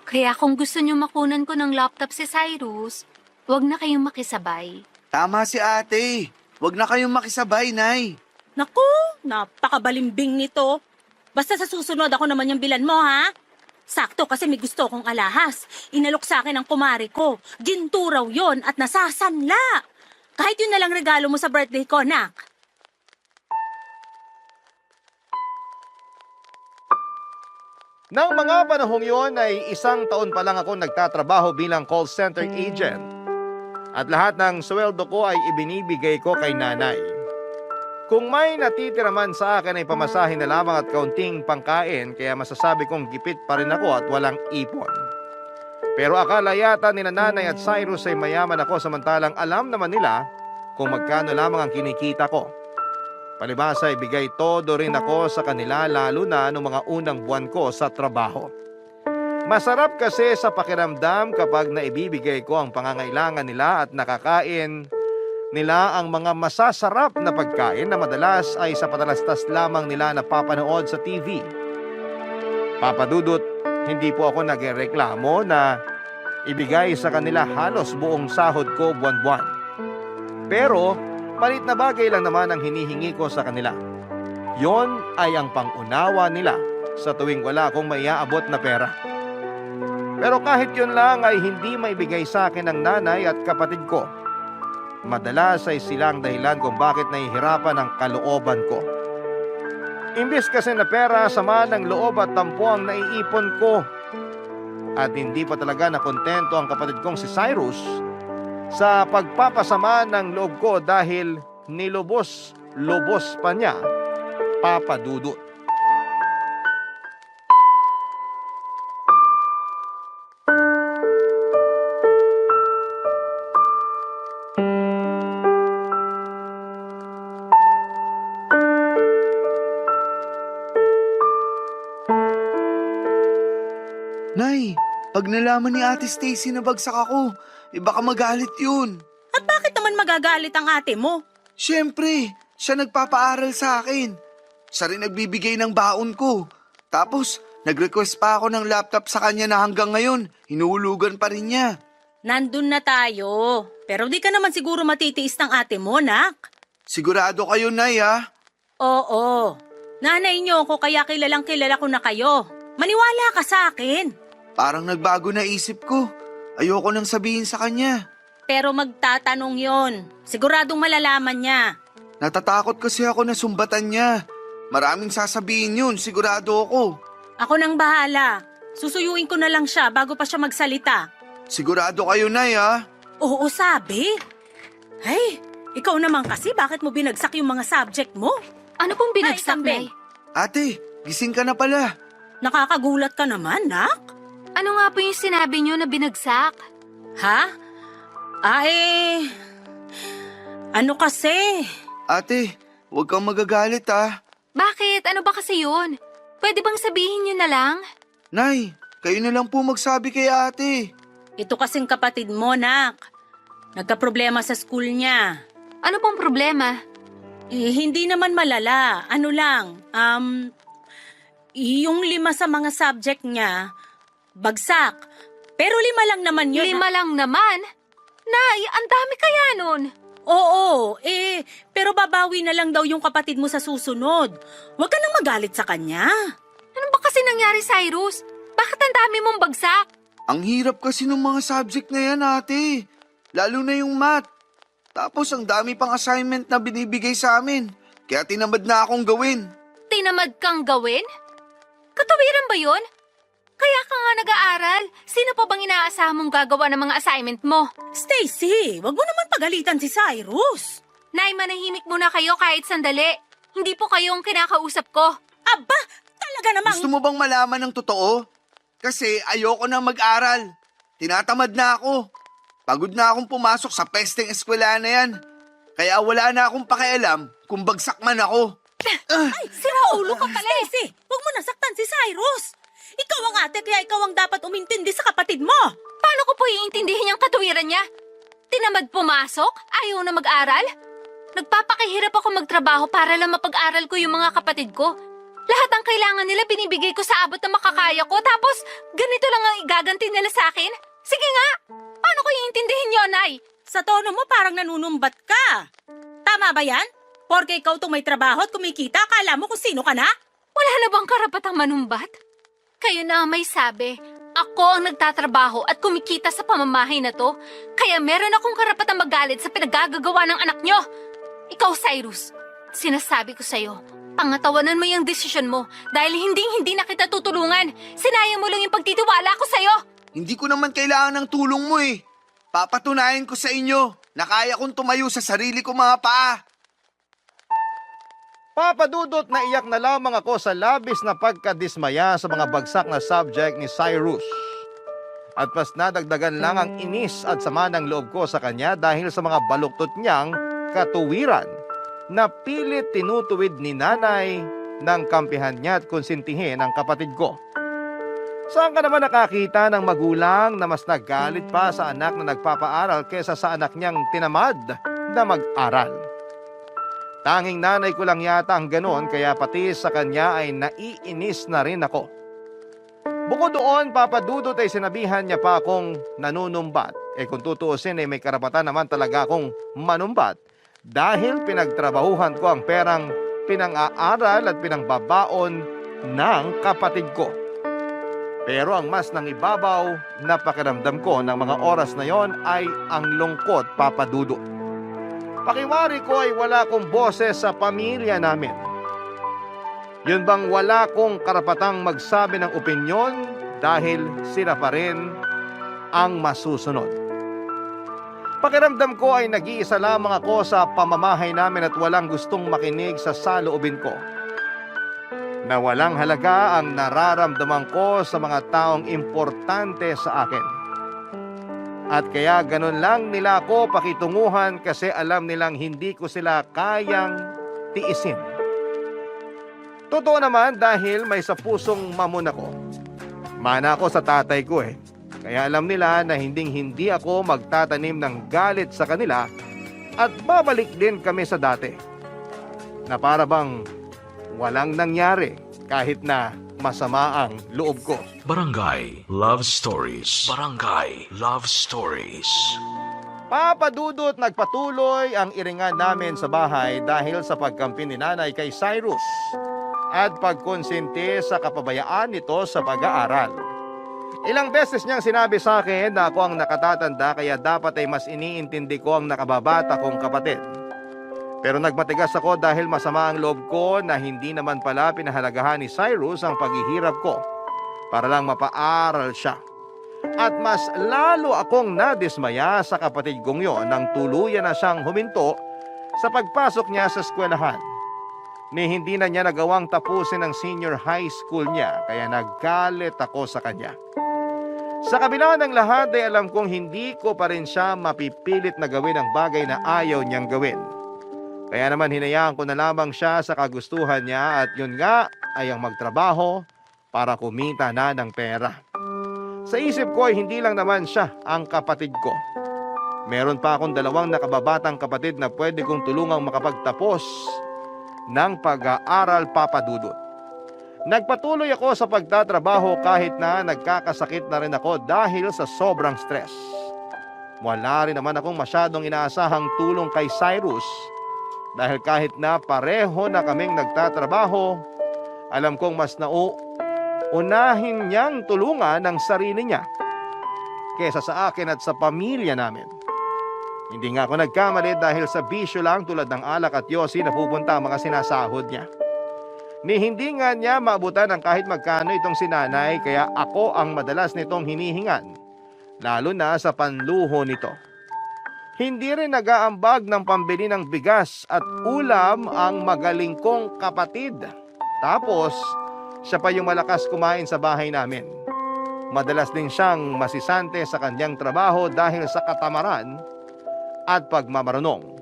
Kaya kung gusto niyo makunan ko ng laptop si Cyrus, wag na kayong makisabay. Tama si ate. Huwag na kayong makisabay, Nay. Naku, napakabalimbing nito. Basta sa susunod ako naman yung bilan mo, ha? Sakto kasi may gusto kong alahas. Inalok sa akin ang kumari ko. Ginto raw yon at nasasanla. Kahit yun na lang regalo mo sa birthday ko, nak. Nang mga panahong yon ay 1 taon pa lang ako nagtatrabaho bilang call center agent. At lahat ng sweldo ko ay ibinibigay ko kay nanay. Kung may natitira man sa akin ay pamasahin na lamang at kaunting pangkain, kaya masasabi kong gipit pa rin ako at walang ipon. Pero akala yata ni nanay at Cyrus ay mayaman ako samantalang alam naman nila kung magkano lamang ang kinikita ko. Palibhasa ay bigay todo rin ako sa kanila lalo na noong mga unang buwan ko sa trabaho. Masarap kasi sa pakiramdam kapag naibibigay ko ang pangangailangan nila at nakakain nila ang mga masasarap na pagkain na madalas ay sa patalastas lamang nila napapanood sa TV. Papa Dudut, hindi po ako nagreklamo na ibigay sa kanila halos buong sahod ko buwan-buwan. Pero malit na bagay lang naman ang hinihingi ko sa kanila. Yon ay ang pangunawa nila sa tuwing wala akong maiaabot na pera. Pero kahit yun lang ay hindi maibigay sa akin ng nanay at kapatid ko. Madalas ay silang dahilan kung bakit nahihirapan ang kalooban ko. Imbis kasi na pera, sama ng loob at tampo ang naiipon ko. At hindi pa talaga nakontento ang kapatid kong si Cyrus sa pagpapasama ng loob ko dahil nilubos-lubos pa niya, Papa Dudut. Nay, pag nalaman ni Ate Stacy na bagsak ako, baka magalit yun. At bakit naman magagalit ang ate mo? Siyempre, siya nagpapaaral sa akin. Siya rin nagbibigay ng baon ko. Tapos, nag-request pa ako ng laptop sa kanya na hanggang ngayon, hinuhulugan pa rin niya. Nandun na tayo. Pero di ka naman siguro matitiis ng ate mo, nak. Sigurado kayo, Nay, ha? Oo. Nanay niyo ako kaya kilalang kilala ko na kayo. Maniwala ka sa akin. Parang nagbago na isip ko. Ayoko nang sabihin sa kanya. Pero magtatanong yon. Siguradong malalaman niya. Natatakot kasi ako na sumbatan niya. Maraming sasabihin yun, sigurado ako. Ako nang bahala. Susuyuin ko na lang siya bago pa siya magsalita. Sigurado kayo, Nay, ha? Oo, sabi. Hey, ikaw naman kasi bakit mo binagsak yung mga subject mo? Ano pong binagsak, Kambing. Nay? Ate, gising ka na pala. Nakakagulat ka naman, nak. Ano nga po yung sinabi niyo na binagsak? Ha? Ay, ano kasi? Ate, huwag kang magagalit, ha? Bakit? Ano ba kasi yun? Pwede bang sabihin niyo na lang? Nay, kayo na lang po magsabi kay ate. Ito kasing kapatid mo, nak. Nagka-problema sa school niya. Ano pong problema? Hindi naman malala. Ano lang, yung 5 sa mga subject niya, bagsak. Pero 5 lang naman yun. 5 lang naman? Nay, ang dami kaya nun. Oo, pero babawi na lang daw yung kapatid mo sa susunod. Huwag ka nang magalit sa kanya. Ano ba kasi nangyari, Cyrus? Bakit ang dami mong bagsak? Ang hirap kasi ng mga subject na yan, ate. Lalo na yung math. Tapos ang dami pang assignment na binibigay sa amin. Kaya tinamad na akong gawin. Tinamad kang gawin? Katawiran ba yun? Kaya ka nga nag-aaral. Sino pa bang inaasahan mong gagawa ng mga assignment mo? Stacy, wag mo naman pagalitan si Cyrus. Nay, manahimik muna kayo kahit sandali. Hindi po kayo ang kinakausap ko. Aba, talaga namang... Gusto mo bang malaman ng totoo? Kasi ayoko na mag-aral. Tinatamad na ako. Pagod na akong pumasok sa pesteng eskwela na yan. Kaya wala na akong pakialam kung bagsak man ako. Ay, siraulo ka pala. Stacy, wag mo nasaktan si Cyrus. Ikaw ang ate, kaya ikaw ang dapat umintindi sa kapatid mo. Paano ko po iintindihin yung katuwiran niya? Tinamad pumasok? Ayaw na mag-aral? Nagpapakahirap ako magtrabaho para lang mapag-aral ko yung mga kapatid ko. Lahat ang kailangan nila binibigay ko sa abot na makakaya ko, tapos ganito lang ang igaganti nila sa akin? Sige nga! Paano ko iintindihin yun, Nay? Sa tono mo parang nanunumbat ka. Tama ba yan? Porke ikaw itong may trabaho at kumikita, akala mo kung sino ka na? Wala na bang karapatang manumbat? Kayo na ang may sabi. Ako ang nagtatrabaho at kumikita sa pamamahay na to. Kaya meron akong karapatang magalit sa pinagagagawa ng anak nyo. Ikaw, Cyrus, sinasabi ko sa'yo, pangatawanan mo yung desisyon mo dahil hindi na kita tutulungan. Sinayang mo lang yung pagtitiwala ko sa'yo. Hindi ko naman kailangan ng tulong mo eh. Papatunayan ko sa inyo na kaya kong tumayo sa sarili kong mga paa. Papadudot na iyak na lamang ako sa labis na pagkadismaya sa mga bagsak na subject ni Cyrus. At mas nadagdagan lang ang inis at sama ng loob ko sa kanya dahil sa mga baluktot niyang katuwiran na pilit tinutuwid ni nanay ng kampihan niya at konsintihin ang kapatid ko. Saan ka naman nakakita ng magulang na mas nagalit pa sa anak na nagpapaaral kesa sa anak niyang tinamad na mag-aral? Tanging nanay ko lang yata ang ganon kaya pati sa kanya ay naiinis na rin ako. Bukod doon, papadudot ay sinabihan niya pa akong nanunumbat. Kung tutuusin ay may karapatan naman talaga akong manumbat dahil pinagtrabahuhan ko ang perang pinang-aaral at pinangbabaon ng kapatid ko. Pero ang mas nang ibabaw na pakiramdam ko ng mga oras na yon ay ang lungkot, papadudot. Pakiwari ko ay wala kong boses sa pamilya namin. Yun bang wala kong karapatang magsabi ng opinyon dahil sila pa rin ang masusunod. Pakiramdam ko ay nag-iisa lamang ako sa pamamahay namin at walang gustong makinig sa saloobin ko. Na walang halaga ang nararamdaman ko sa mga taong importante sa akin. At kaya ganun lang nila ako pakitunguhan kasi alam nilang hindi ko sila kayang tiisin. Totoo naman dahil may sa pusong mamon ako. Mana ako sa tatay ko eh. Kaya alam nila na hindi ako magtatanim ng galit sa kanila at babalik din kami sa dati. Na para bang walang nangyari kahit na masama ang loob ko. Barangay Love Stories. Barangay Love Stories. Papadudot nagpatuloy ang iringan namin sa bahay dahil sa pagkampi ni nanay kay Cyrus at pagkonsente sa kapabayaan nito sa pag-aaral. Ilang beses niyang sinabi sa akin na ako ang nakatatanda kaya dapat ay mas iniintindi ko ang nakababata kong kapatid. Pero nagmatigas ako dahil masama ang loob ko na hindi naman pala pinahalagahan ni Cyrus ang paghihirap ko para lang mapaaral siya. At mas lalo akong nadismaya sa kapatid kong yon nang tuluyan na siyang huminto sa pagpasok niya sa eskwelahan. Ni hindi na niya nagawang tapusin ang senior high school niya kaya naggalit ako sa kanya. Sa kabila ng lahat ay alam kong hindi ko pa rin siya mapipilit na gawin ang bagay na ayaw niyang gawin. Kaya naman hinayaan ko na lamang siya sa kagustuhan niya at yun nga ay ang magtrabaho para kumita na ng pera. Sa isip ko ay hindi lang naman siya ang kapatid ko. Meron pa akong 2 nakababatang kapatid na pwede kong tulungang makapagtapos ng pag-aaral, Papa Dudut. Nagpatuloy ako sa pagtatrabaho kahit na nagkakasakit na rin ako dahil sa sobrang stress. Wala rin naman akong masyadong inaasahang tulong kay Cyrus dahil kahit na pareho na kaming nagtatrabaho, alam kong mas unahin niyang tulungan ang sarili niya kesa sa akin at sa pamilya namin. Hindi nga ako nagkamali dahil sa bisyo lang tulad ng alak at yosi na pupunta ang mga sinasahod niya. Ni hindi nga niya maabutan ng kahit magkano itong sinanay kaya ako ang madalas nitong hinihingan, lalo na sa panluho nito. Hindi rin nag-aambag ng pambili ng bigas at ulam ang magaling kong kapatid. Tapos, siya pa yung malakas kumain sa bahay namin. Madalas din siyang masisante sa kanyang trabaho dahil sa katamaran at pagmamarunong.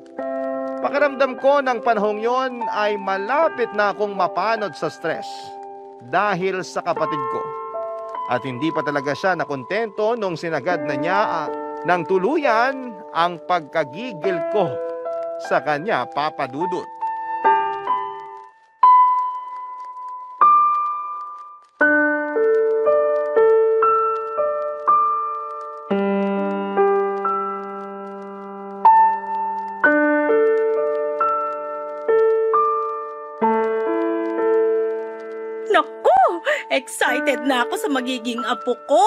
Pakiramdam ko ng panahong yon ay malapit na akong mapanod sa stress dahil sa kapatid ko. At hindi pa talaga siya nakontento nung sinagad na niya ng tuluyan ang pagkagigil ko sa kanya, Papa Dudut. Excited na ako sa magiging apo ko.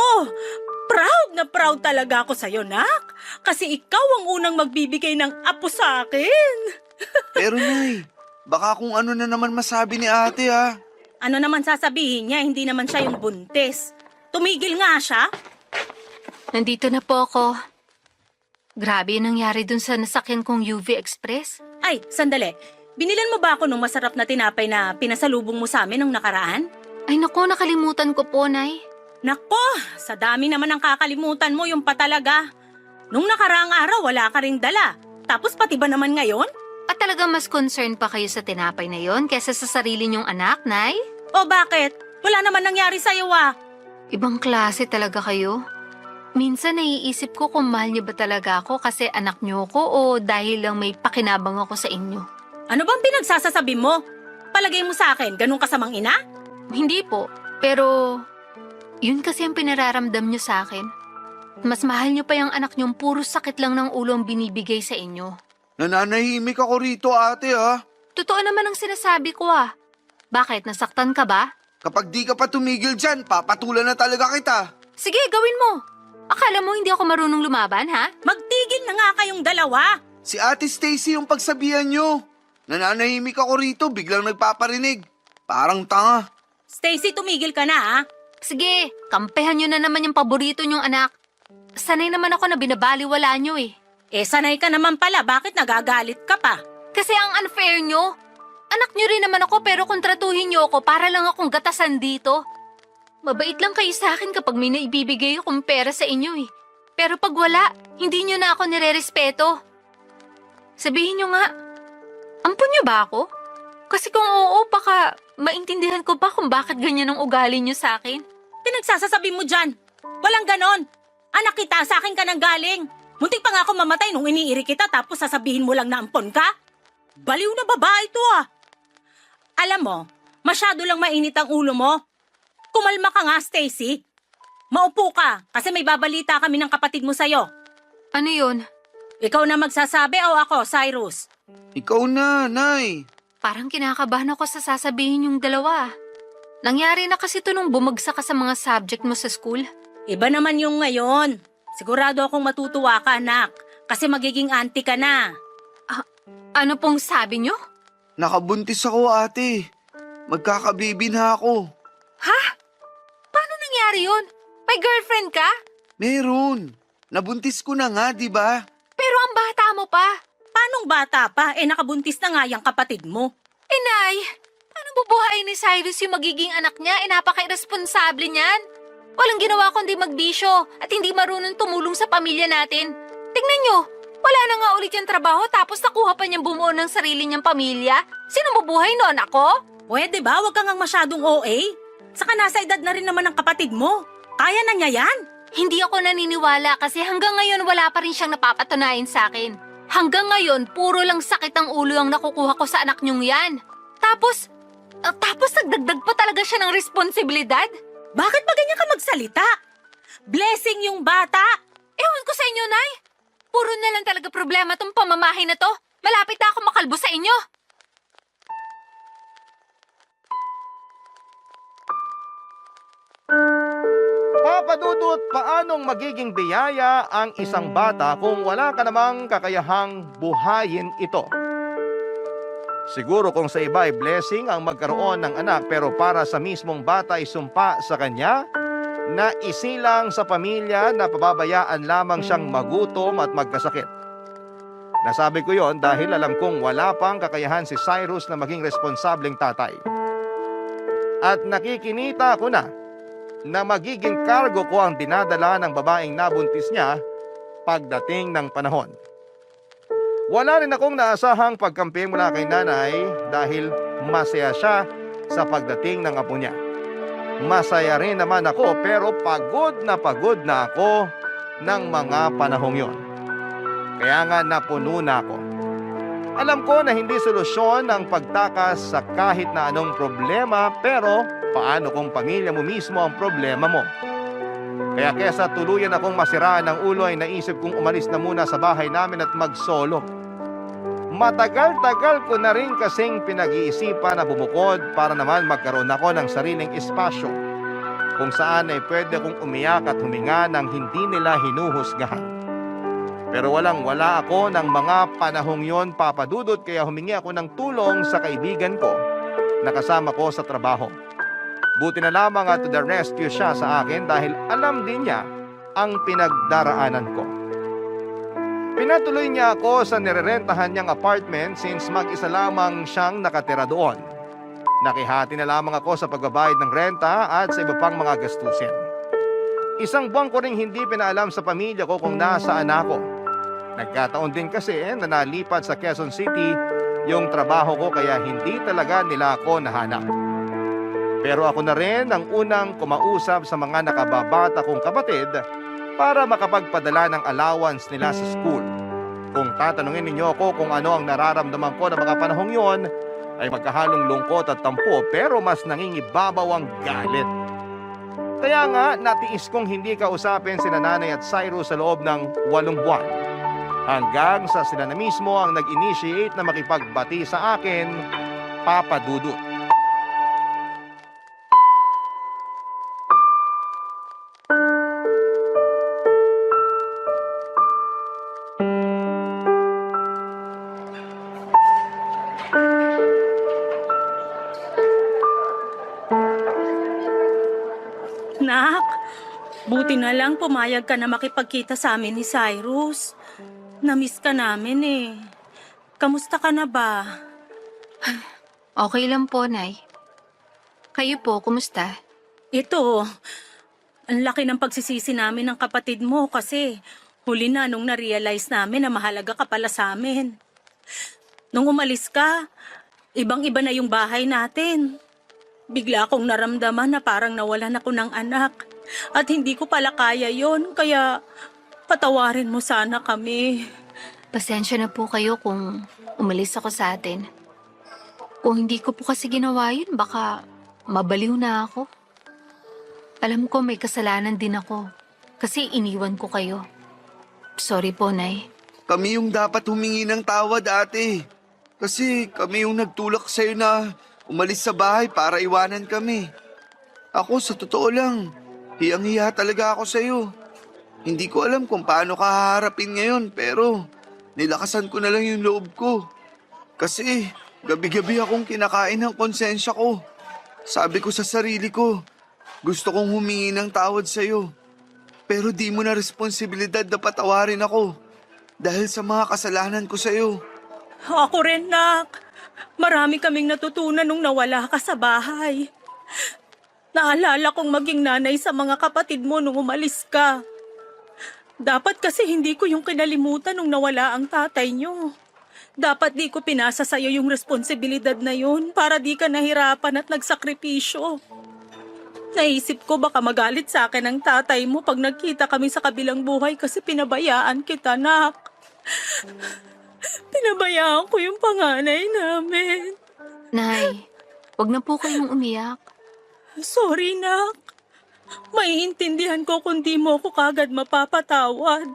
Proud na proud talaga ako sa'yo, Nak. Kasi ikaw ang unang magbibigay ng apo sa akin. Pero Nay, baka kung ano na naman masabi ni ate ha. Ano naman sasabihin niya, hindi naman siya yung buntis. Tumigil nga siya. Nandito na po ako. Grabe yung nangyari dun sa nasakyan kong UV Express. Ay, sandali. Binilan mo ba ako ng masarap na tinapay na pinasalubong mo sa amin nung nakaraan? Ay naku, nakalimutan ko po, Nay. Nako, sa dami naman ang kakalimutan mo yung patalaga. Nung nakaraang araw, wala ka ring dala. Tapos pati ba naman ngayon? At talagang mas concerned pa kayo sa tinapay na yon kaysa sa sarili niyong anak, Nay? O bakit? Wala naman nangyari sa'yo ah. Ibang klase talaga kayo. Minsan naiisip ko kung mahal niyo ba talaga ako kasi anak niyo ko o dahil lang may pakinabang ako sa inyo. Ano bang pinagsasasabi mo? Palagay mo sa akin, ganun kasamang ina? Hindi po, pero yun kasi ang pinararamdam niyo sa akin. Mas mahal niyo pa yung anak niyong puro sakit lang ng ulo ang binibigay sa inyo. Nananahimik ako rito ate ha. Totoo naman ang sinasabi ko ah. Bakit, nasaktan ka ba? Kapag di ka pa tumigil dyan, papatulan na talaga kita. Sige, gawin mo. Akala mo hindi ako marunong lumaban, ha? Magtigil na nga kayong dalawa. Si Ate Stacy yung pagsabihan nyo. Nananahimik ako rito, biglang nagpaparinig. Parang tanga. Stacy, tumigil ka na ah. Sige, kampehan nyo na naman yung paborito nyong anak. Sanay naman ako na binabaliwala nyo eh. Sanay ka naman pala, bakit nagagalit ka pa? Kasi ang unfair nyo. Anak nyo rin naman ako pero kontratuhin nyo ako para lang akong gatasan dito. Mabait lang kayo sa akin kapag may naibibigay akong pera sa inyo eh. Pero pag wala, hindi nyo na ako nirerespeto. Sabihin nyo nga, ampun nyo ba ako? Kasi kung oo, baka maintindihan ko pa kung bakit ganyan ang ugali nyo sa akin. Pinagsasasabi mo dyan. Walang ganon. Anak kita, sa akin ka nang galing. Muntik pa nga ako mamatay nung iniiri kita tapos sasabihin mo lang na ampon ka? Baliw na babae to ah. Alam mo, masyado lang mainit ang ulo mo. Kumalma ka nga, Stacy. Maupo ka kasi may babalita kami ng kapatid mo sa'yo. Ano yun? Ikaw na magsasabi o ako, Cyrus? Ikaw na, Nay. Parang kinakabahan ako sa sasabihin yung dalawa. Nangyari na kasi to nung bumagsak ka sa mga subject mo sa school. Iba naman yung ngayon. Sigurado akong matutuwa ka, anak. Kasi magiging auntie ka na. Ano pong sabi nyo? Nakabuntis ako, ate. Magkakababy na ako. Ha? Paano nangyari yun? May girlfriend ka? Meron. Nabuntis ko na nga, di ba? Pero ang bata mo pa. Paanong bata pa? Nakabuntis na nga yung kapatid mo. Inay, paano bubuhayin ni Cyrus yung magiging anak niya? Napaka-irresponsable niyan. Walang ginawa kundi magbisyo at hindi marunong tumulong sa pamilya natin. Tingnan nyo, wala na nga ulit yung trabaho tapos nakuha pa niyang bumuo ng sarili niyang pamilya. Sino mabuhay noon, ako? Pwede ba? Huwag kang masyadong OA. Saka nasa edad na rin naman ng kapatid mo. Kaya na niya yan. Hindi ako naniniwala kasi hanggang ngayon wala pa rin siyang napapatunayan sa akin. Hanggang ngayon, puro lang sakit ang ulo ang nakukuha ko sa anak niyong yan. Tapos nagdagdag pa talaga siya ng responsibilidad? Bakit ba ganyan ka magsalita? Blessing yung bata. Ewan ko sa inyo, Nay. Puro na lang talaga problema tong pamamahay na to. Malapit na ako makalbo sa inyo. Papa Dudut, paanong magiging biyaya ang isang bata kung wala ka namang kakayahang buhayin ito? Siguro kung sa iba ay blessing ang magkaroon ng anak pero para sa mismong bata ay sumpa sa kanya na isilang sa pamilya na pababayaan lamang siyang magutom at magkasakit. Nasabi ko yon dahil alam kong wala pang kakayahan si Cyrus na maging responsableng tatay. At nakikinita ko na magiging kargo ko ang dinadala ng babaeng nabuntis niya pagdating ng panahon. Wala rin akong naasahang pagkampi mula kay nanay dahil masaya siya sa pagdating ng apo niya. Masaya rin naman ako pero pagod na ako ng mga panahong yon. Kaya nga napuno na ako. Alam ko na hindi solusyon ang pagtakas sa kahit na anong problema pero paano kung pamilya mo mismo ang problema mo? Kaya kesa tuluyan akong masiraan ng ulo ay naisip kong umalis na muna sa bahay namin at mag-solo. Matagal-tagal ko na rin kasing pinag-iisipan na bumukod para naman magkaroon ako ng sariling espasyo kung saan ay pwede kong umiyak at huminga ng hindi nila hinuhusgahan. Pero walang-wala ako ng mga panahong yon, Papa Dudut, kaya humingi ako ng tulong sa kaibigan ko na kasama ko sa trabaho. Buti na lamang at to the rescue siya sa akin dahil alam din niya ang pinagdaraanan ko. Pinatuloy niya ako sa nirerentahan niyang apartment since mag-isa lamang siyang nakatira doon. Nakihati na lamang ako sa pagbabayad ng renta at sa iba pang mga gastusin. Isang buwan ko ring hindi pinaalam sa pamilya ko kung nasaan ako. Nagkataon din kasi na nalipat sa Quezon City yung trabaho ko kaya hindi talaga nila ako nahanap. Pero ako na rin ang unang kumausap sa mga nakababata kong kapatid para makapagpadala ng allowance nila sa school. Kung tatanungin ninyo ako kung ano ang nararamdaman ko na mga panahong yon, ay magkahalong lungkot at tampo pero mas nangingibabaw ang galit. Kaya nga natiis kong hindi kausapin sina Nanay at Cyrus sa loob ng 8 buwan. Hanggang sa sila na mismo ang nag-initiate na makipagbati sa akin, Papa Dudut. Nak, buti na lang pumayag ka na makipagkita sa amin ni Cyrus. Namiss ka namin eh. Kamusta ka na ba? Okay lang po, Nay. Kayo po, kumusta? Ito, ang laki ng pagsisisi namin ng kapatid mo kasi huli na nung na-realize namin na mahalaga ka pala sa amin. Nung umalis ka, ibang-iba na yung bahay natin. Bigla akong naramdaman na parang nawalan ako ng anak. At hindi ko pala kaya yon, kaya patawarin mo sana kami. Pasensya na po kayo kung umalis ako sa atin. Kung hindi ko po kasi ginawa yun, baka mabaliw na ako. Alam ko may kasalanan din ako kasi iniwan ko kayo. Sorry po, Nay. Kami yung dapat humingi ng tawad, ate. Kasi kami yung nagtulak sa'yo na umalis sa bahay para iwanan kami. Ako, sa totoo lang, hiyang-hiya talaga ako sa'yo. Hindi ko alam kung paano ka haharapin ngayon, pero nilakasan ko na lang yung loob ko. Kasi gabi-gabi akong kinakain ng konsensya ko. Sabi ko sa sarili ko, gusto kong humingi ng tawad sa'yo. Pero di mo na responsibilidad na patawarin ako dahil sa mga kasalanan ko sa'yo. Ako rin, Nak. Marami kaming natutunan nung nawala ka sa bahay. Naalala kong maging nanay sa mga kapatid mo nung umalis ka. Dapat kasi hindi ko yung kinalimutan nung nawala ang tatay niyo. Dapat di ko pinasa sa'yo yung responsibilidad na yun para di ka nahirapan at nagsakripisyo. Naisip ko baka magalit sa akin ang tatay mo pag nagkita kami sa kabilang buhay kasi pinabayaan kita, Nak. Pinabayaan ko yung panganay namin. Nay, wag na po kayong umiyak. Sorry, Nak. Maiintindihan ko kung di mo ako kagad mapapatawad.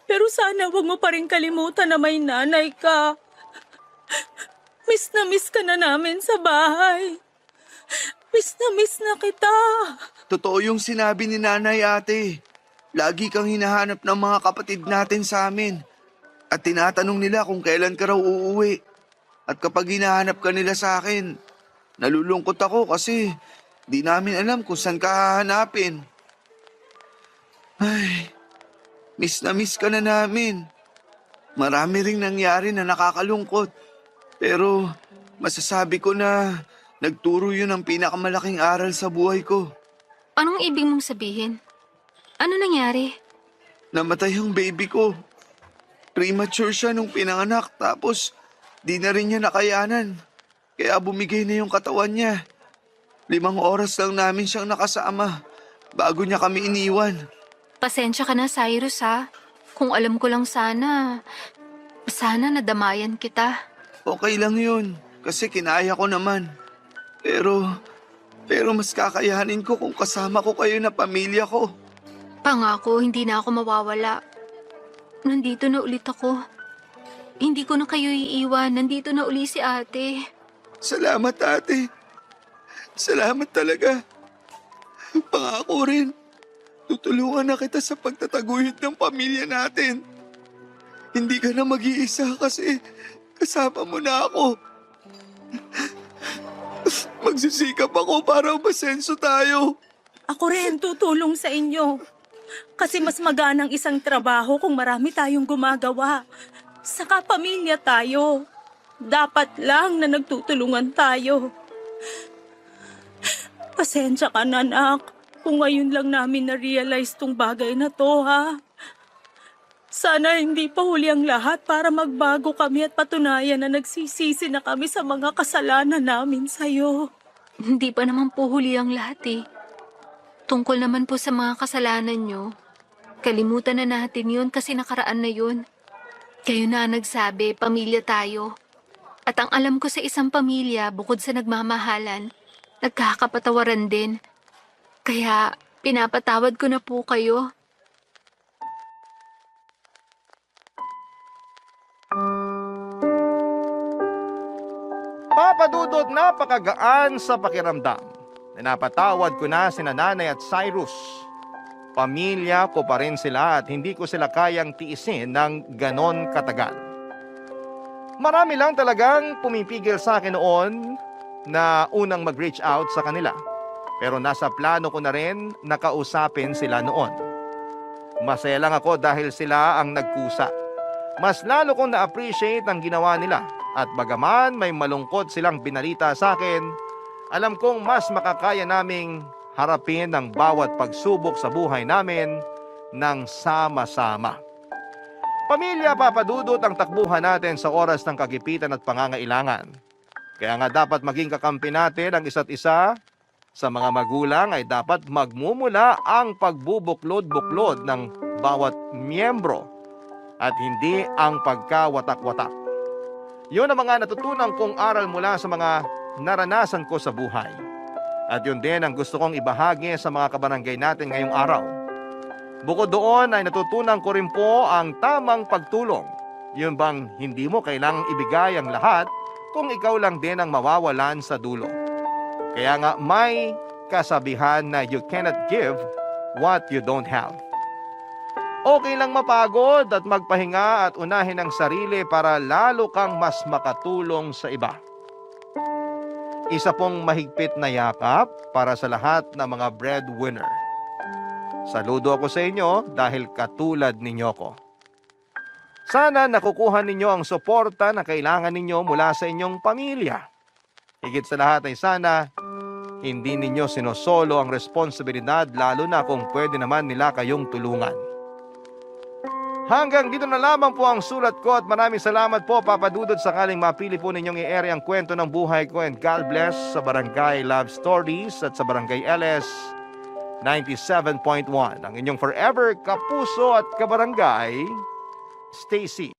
Pero sana wag mo pa rin kalimutan na may nanay ka. Miss na miss ka na namin sa bahay. Miss na kita. Totoo yung sinabi ni nanay, ate. Lagi kang hinahanap ng mga kapatid natin sa amin. At tinatanong nila kung kailan ka raw uuwi. At kapag hinahanap ka nila sa akin, nalulungkot ako kasi di namin alam kung saan ka hahanapin. Ay, miss na miss ka na namin. Marami ring nangyari na nakakalungkot. Pero masasabi ko na nagturo yun ang pinakamalaking aral sa buhay ko. Anong ibig mong sabihin? Ano nangyari? Namatay ang baby ko. Premature siya nung pinanganak tapos di na rin niya nakayanan. Kaya bumigay na yung katawan niya. 5 oras lang namin siyang nakasama bago niya kami iniwan. Pasensya ka na, Cyrus, ha? Kung alam ko lang sana nadamayan kita. Okay lang yun kasi kinaya ko naman. Pero mas kakayanin ko kung kasama ko kayo na pamilya ko. Pangako, hindi na ako mawawala. Nandito na ulit ako. Hindi ko na kayo iiwan. Nandito na uli si ate. Salamat, ate. Salamat talaga. Pangako rin, tutulungan na kita sa pagtataguyod ng pamilya natin. Hindi ka na mag-iisa kasi kasama mo na ako. Magsisikap ako para umasenso tayo. Ako rin tutulong sa inyo. Kasi mas maganang isang trabaho kung marami tayong gumagawa. Saka pamilya tayo. Dapat lang na nagtutulungan tayo. Pasensya ka na, Nak. Kung ngayon lang namin na-realize tong bagay na to, ha? Sana hindi pa huli ang lahat para magbago kami at patunayan na nagsisisi na kami sa mga kasalanan namin sa'yo. Hindi pa naman po huli ang lahat eh. Tungkol naman po sa mga kasalanan nyo. Kalimutan na natin yun kasi nakaraan na yun. Kayo na nagsabi, pamilya tayo. At ang alam ko sa isang pamilya, bukod sa nagmamahalan, nagkakapatawaran din. Kaya pinapatawad ko na po kayo. Papa Dudut, napakagaan sa pakiramdam. Napatawad ko na sina Nanay at Cyrus. Pamilya ko pa rin sila at hindi ko sila kayang tiisin ng ganon katagal. Marami lang talagang pumipigil sa akin noon na unang mag-reach out sa kanila. Pero nasa plano ko na rin nakausapin sila noon. Masaya lang ako dahil sila ang nagkusa. Mas lalo kong na-appreciate ang ginawa nila. At bagaman may malungkot silang binalita sa akin, alam kong mas makakaya naming harapin ang bawat pagsubok sa buhay namin ng sama-sama. Pamilya, Papa Dudut, ang takbuhan natin sa oras ng kagipitan at pangangailangan. Kaya nga dapat maging kakampi natin ang isa't isa. Sa mga magulang ay dapat magmumula ang pagbubuklod-buklod ng bawat miyembro at hindi ang pagkawatak-watak. Yun ang mga natutunan kong aral mula sa mga naranasan ko sa buhay. At yun din ang gusto kong ibahagi sa mga kabarangay natin ngayong araw. Bukod doon ay natutunan ko rin po ang tamang pagtulong. Yun bang hindi mo kailangang ibigay ang lahat kung ikaw lang din ang mawawalan sa dulo. Kaya nga may kasabihan na you cannot give what you don't have. Okay lang mapagod at magpahinga at unahin ang sarili para lalo kang mas makatulong sa iba. Isa pong mahigpit na yakap para sa lahat ng mga breadwinner. Saludo ako sa inyo dahil katulad ninyo ko. Sana nakukuha ninyo ang suporta na kailangan ninyo mula sa inyong pamilya. Higit sa lahat ay sana hindi ninyo sinosolo ang responsibilidad lalo na kung pwede naman nila kayong tulungan. Hanggang dito na lamang po ang sulat ko at maraming salamat po Papa Dudut sakaling mapili po ninyong i-air ang kwento ng buhay ko and God bless sa Barangay Love Stories at sa Barangay LS 97.1. Ang inyong forever kapuso at kabarangay, Stacy.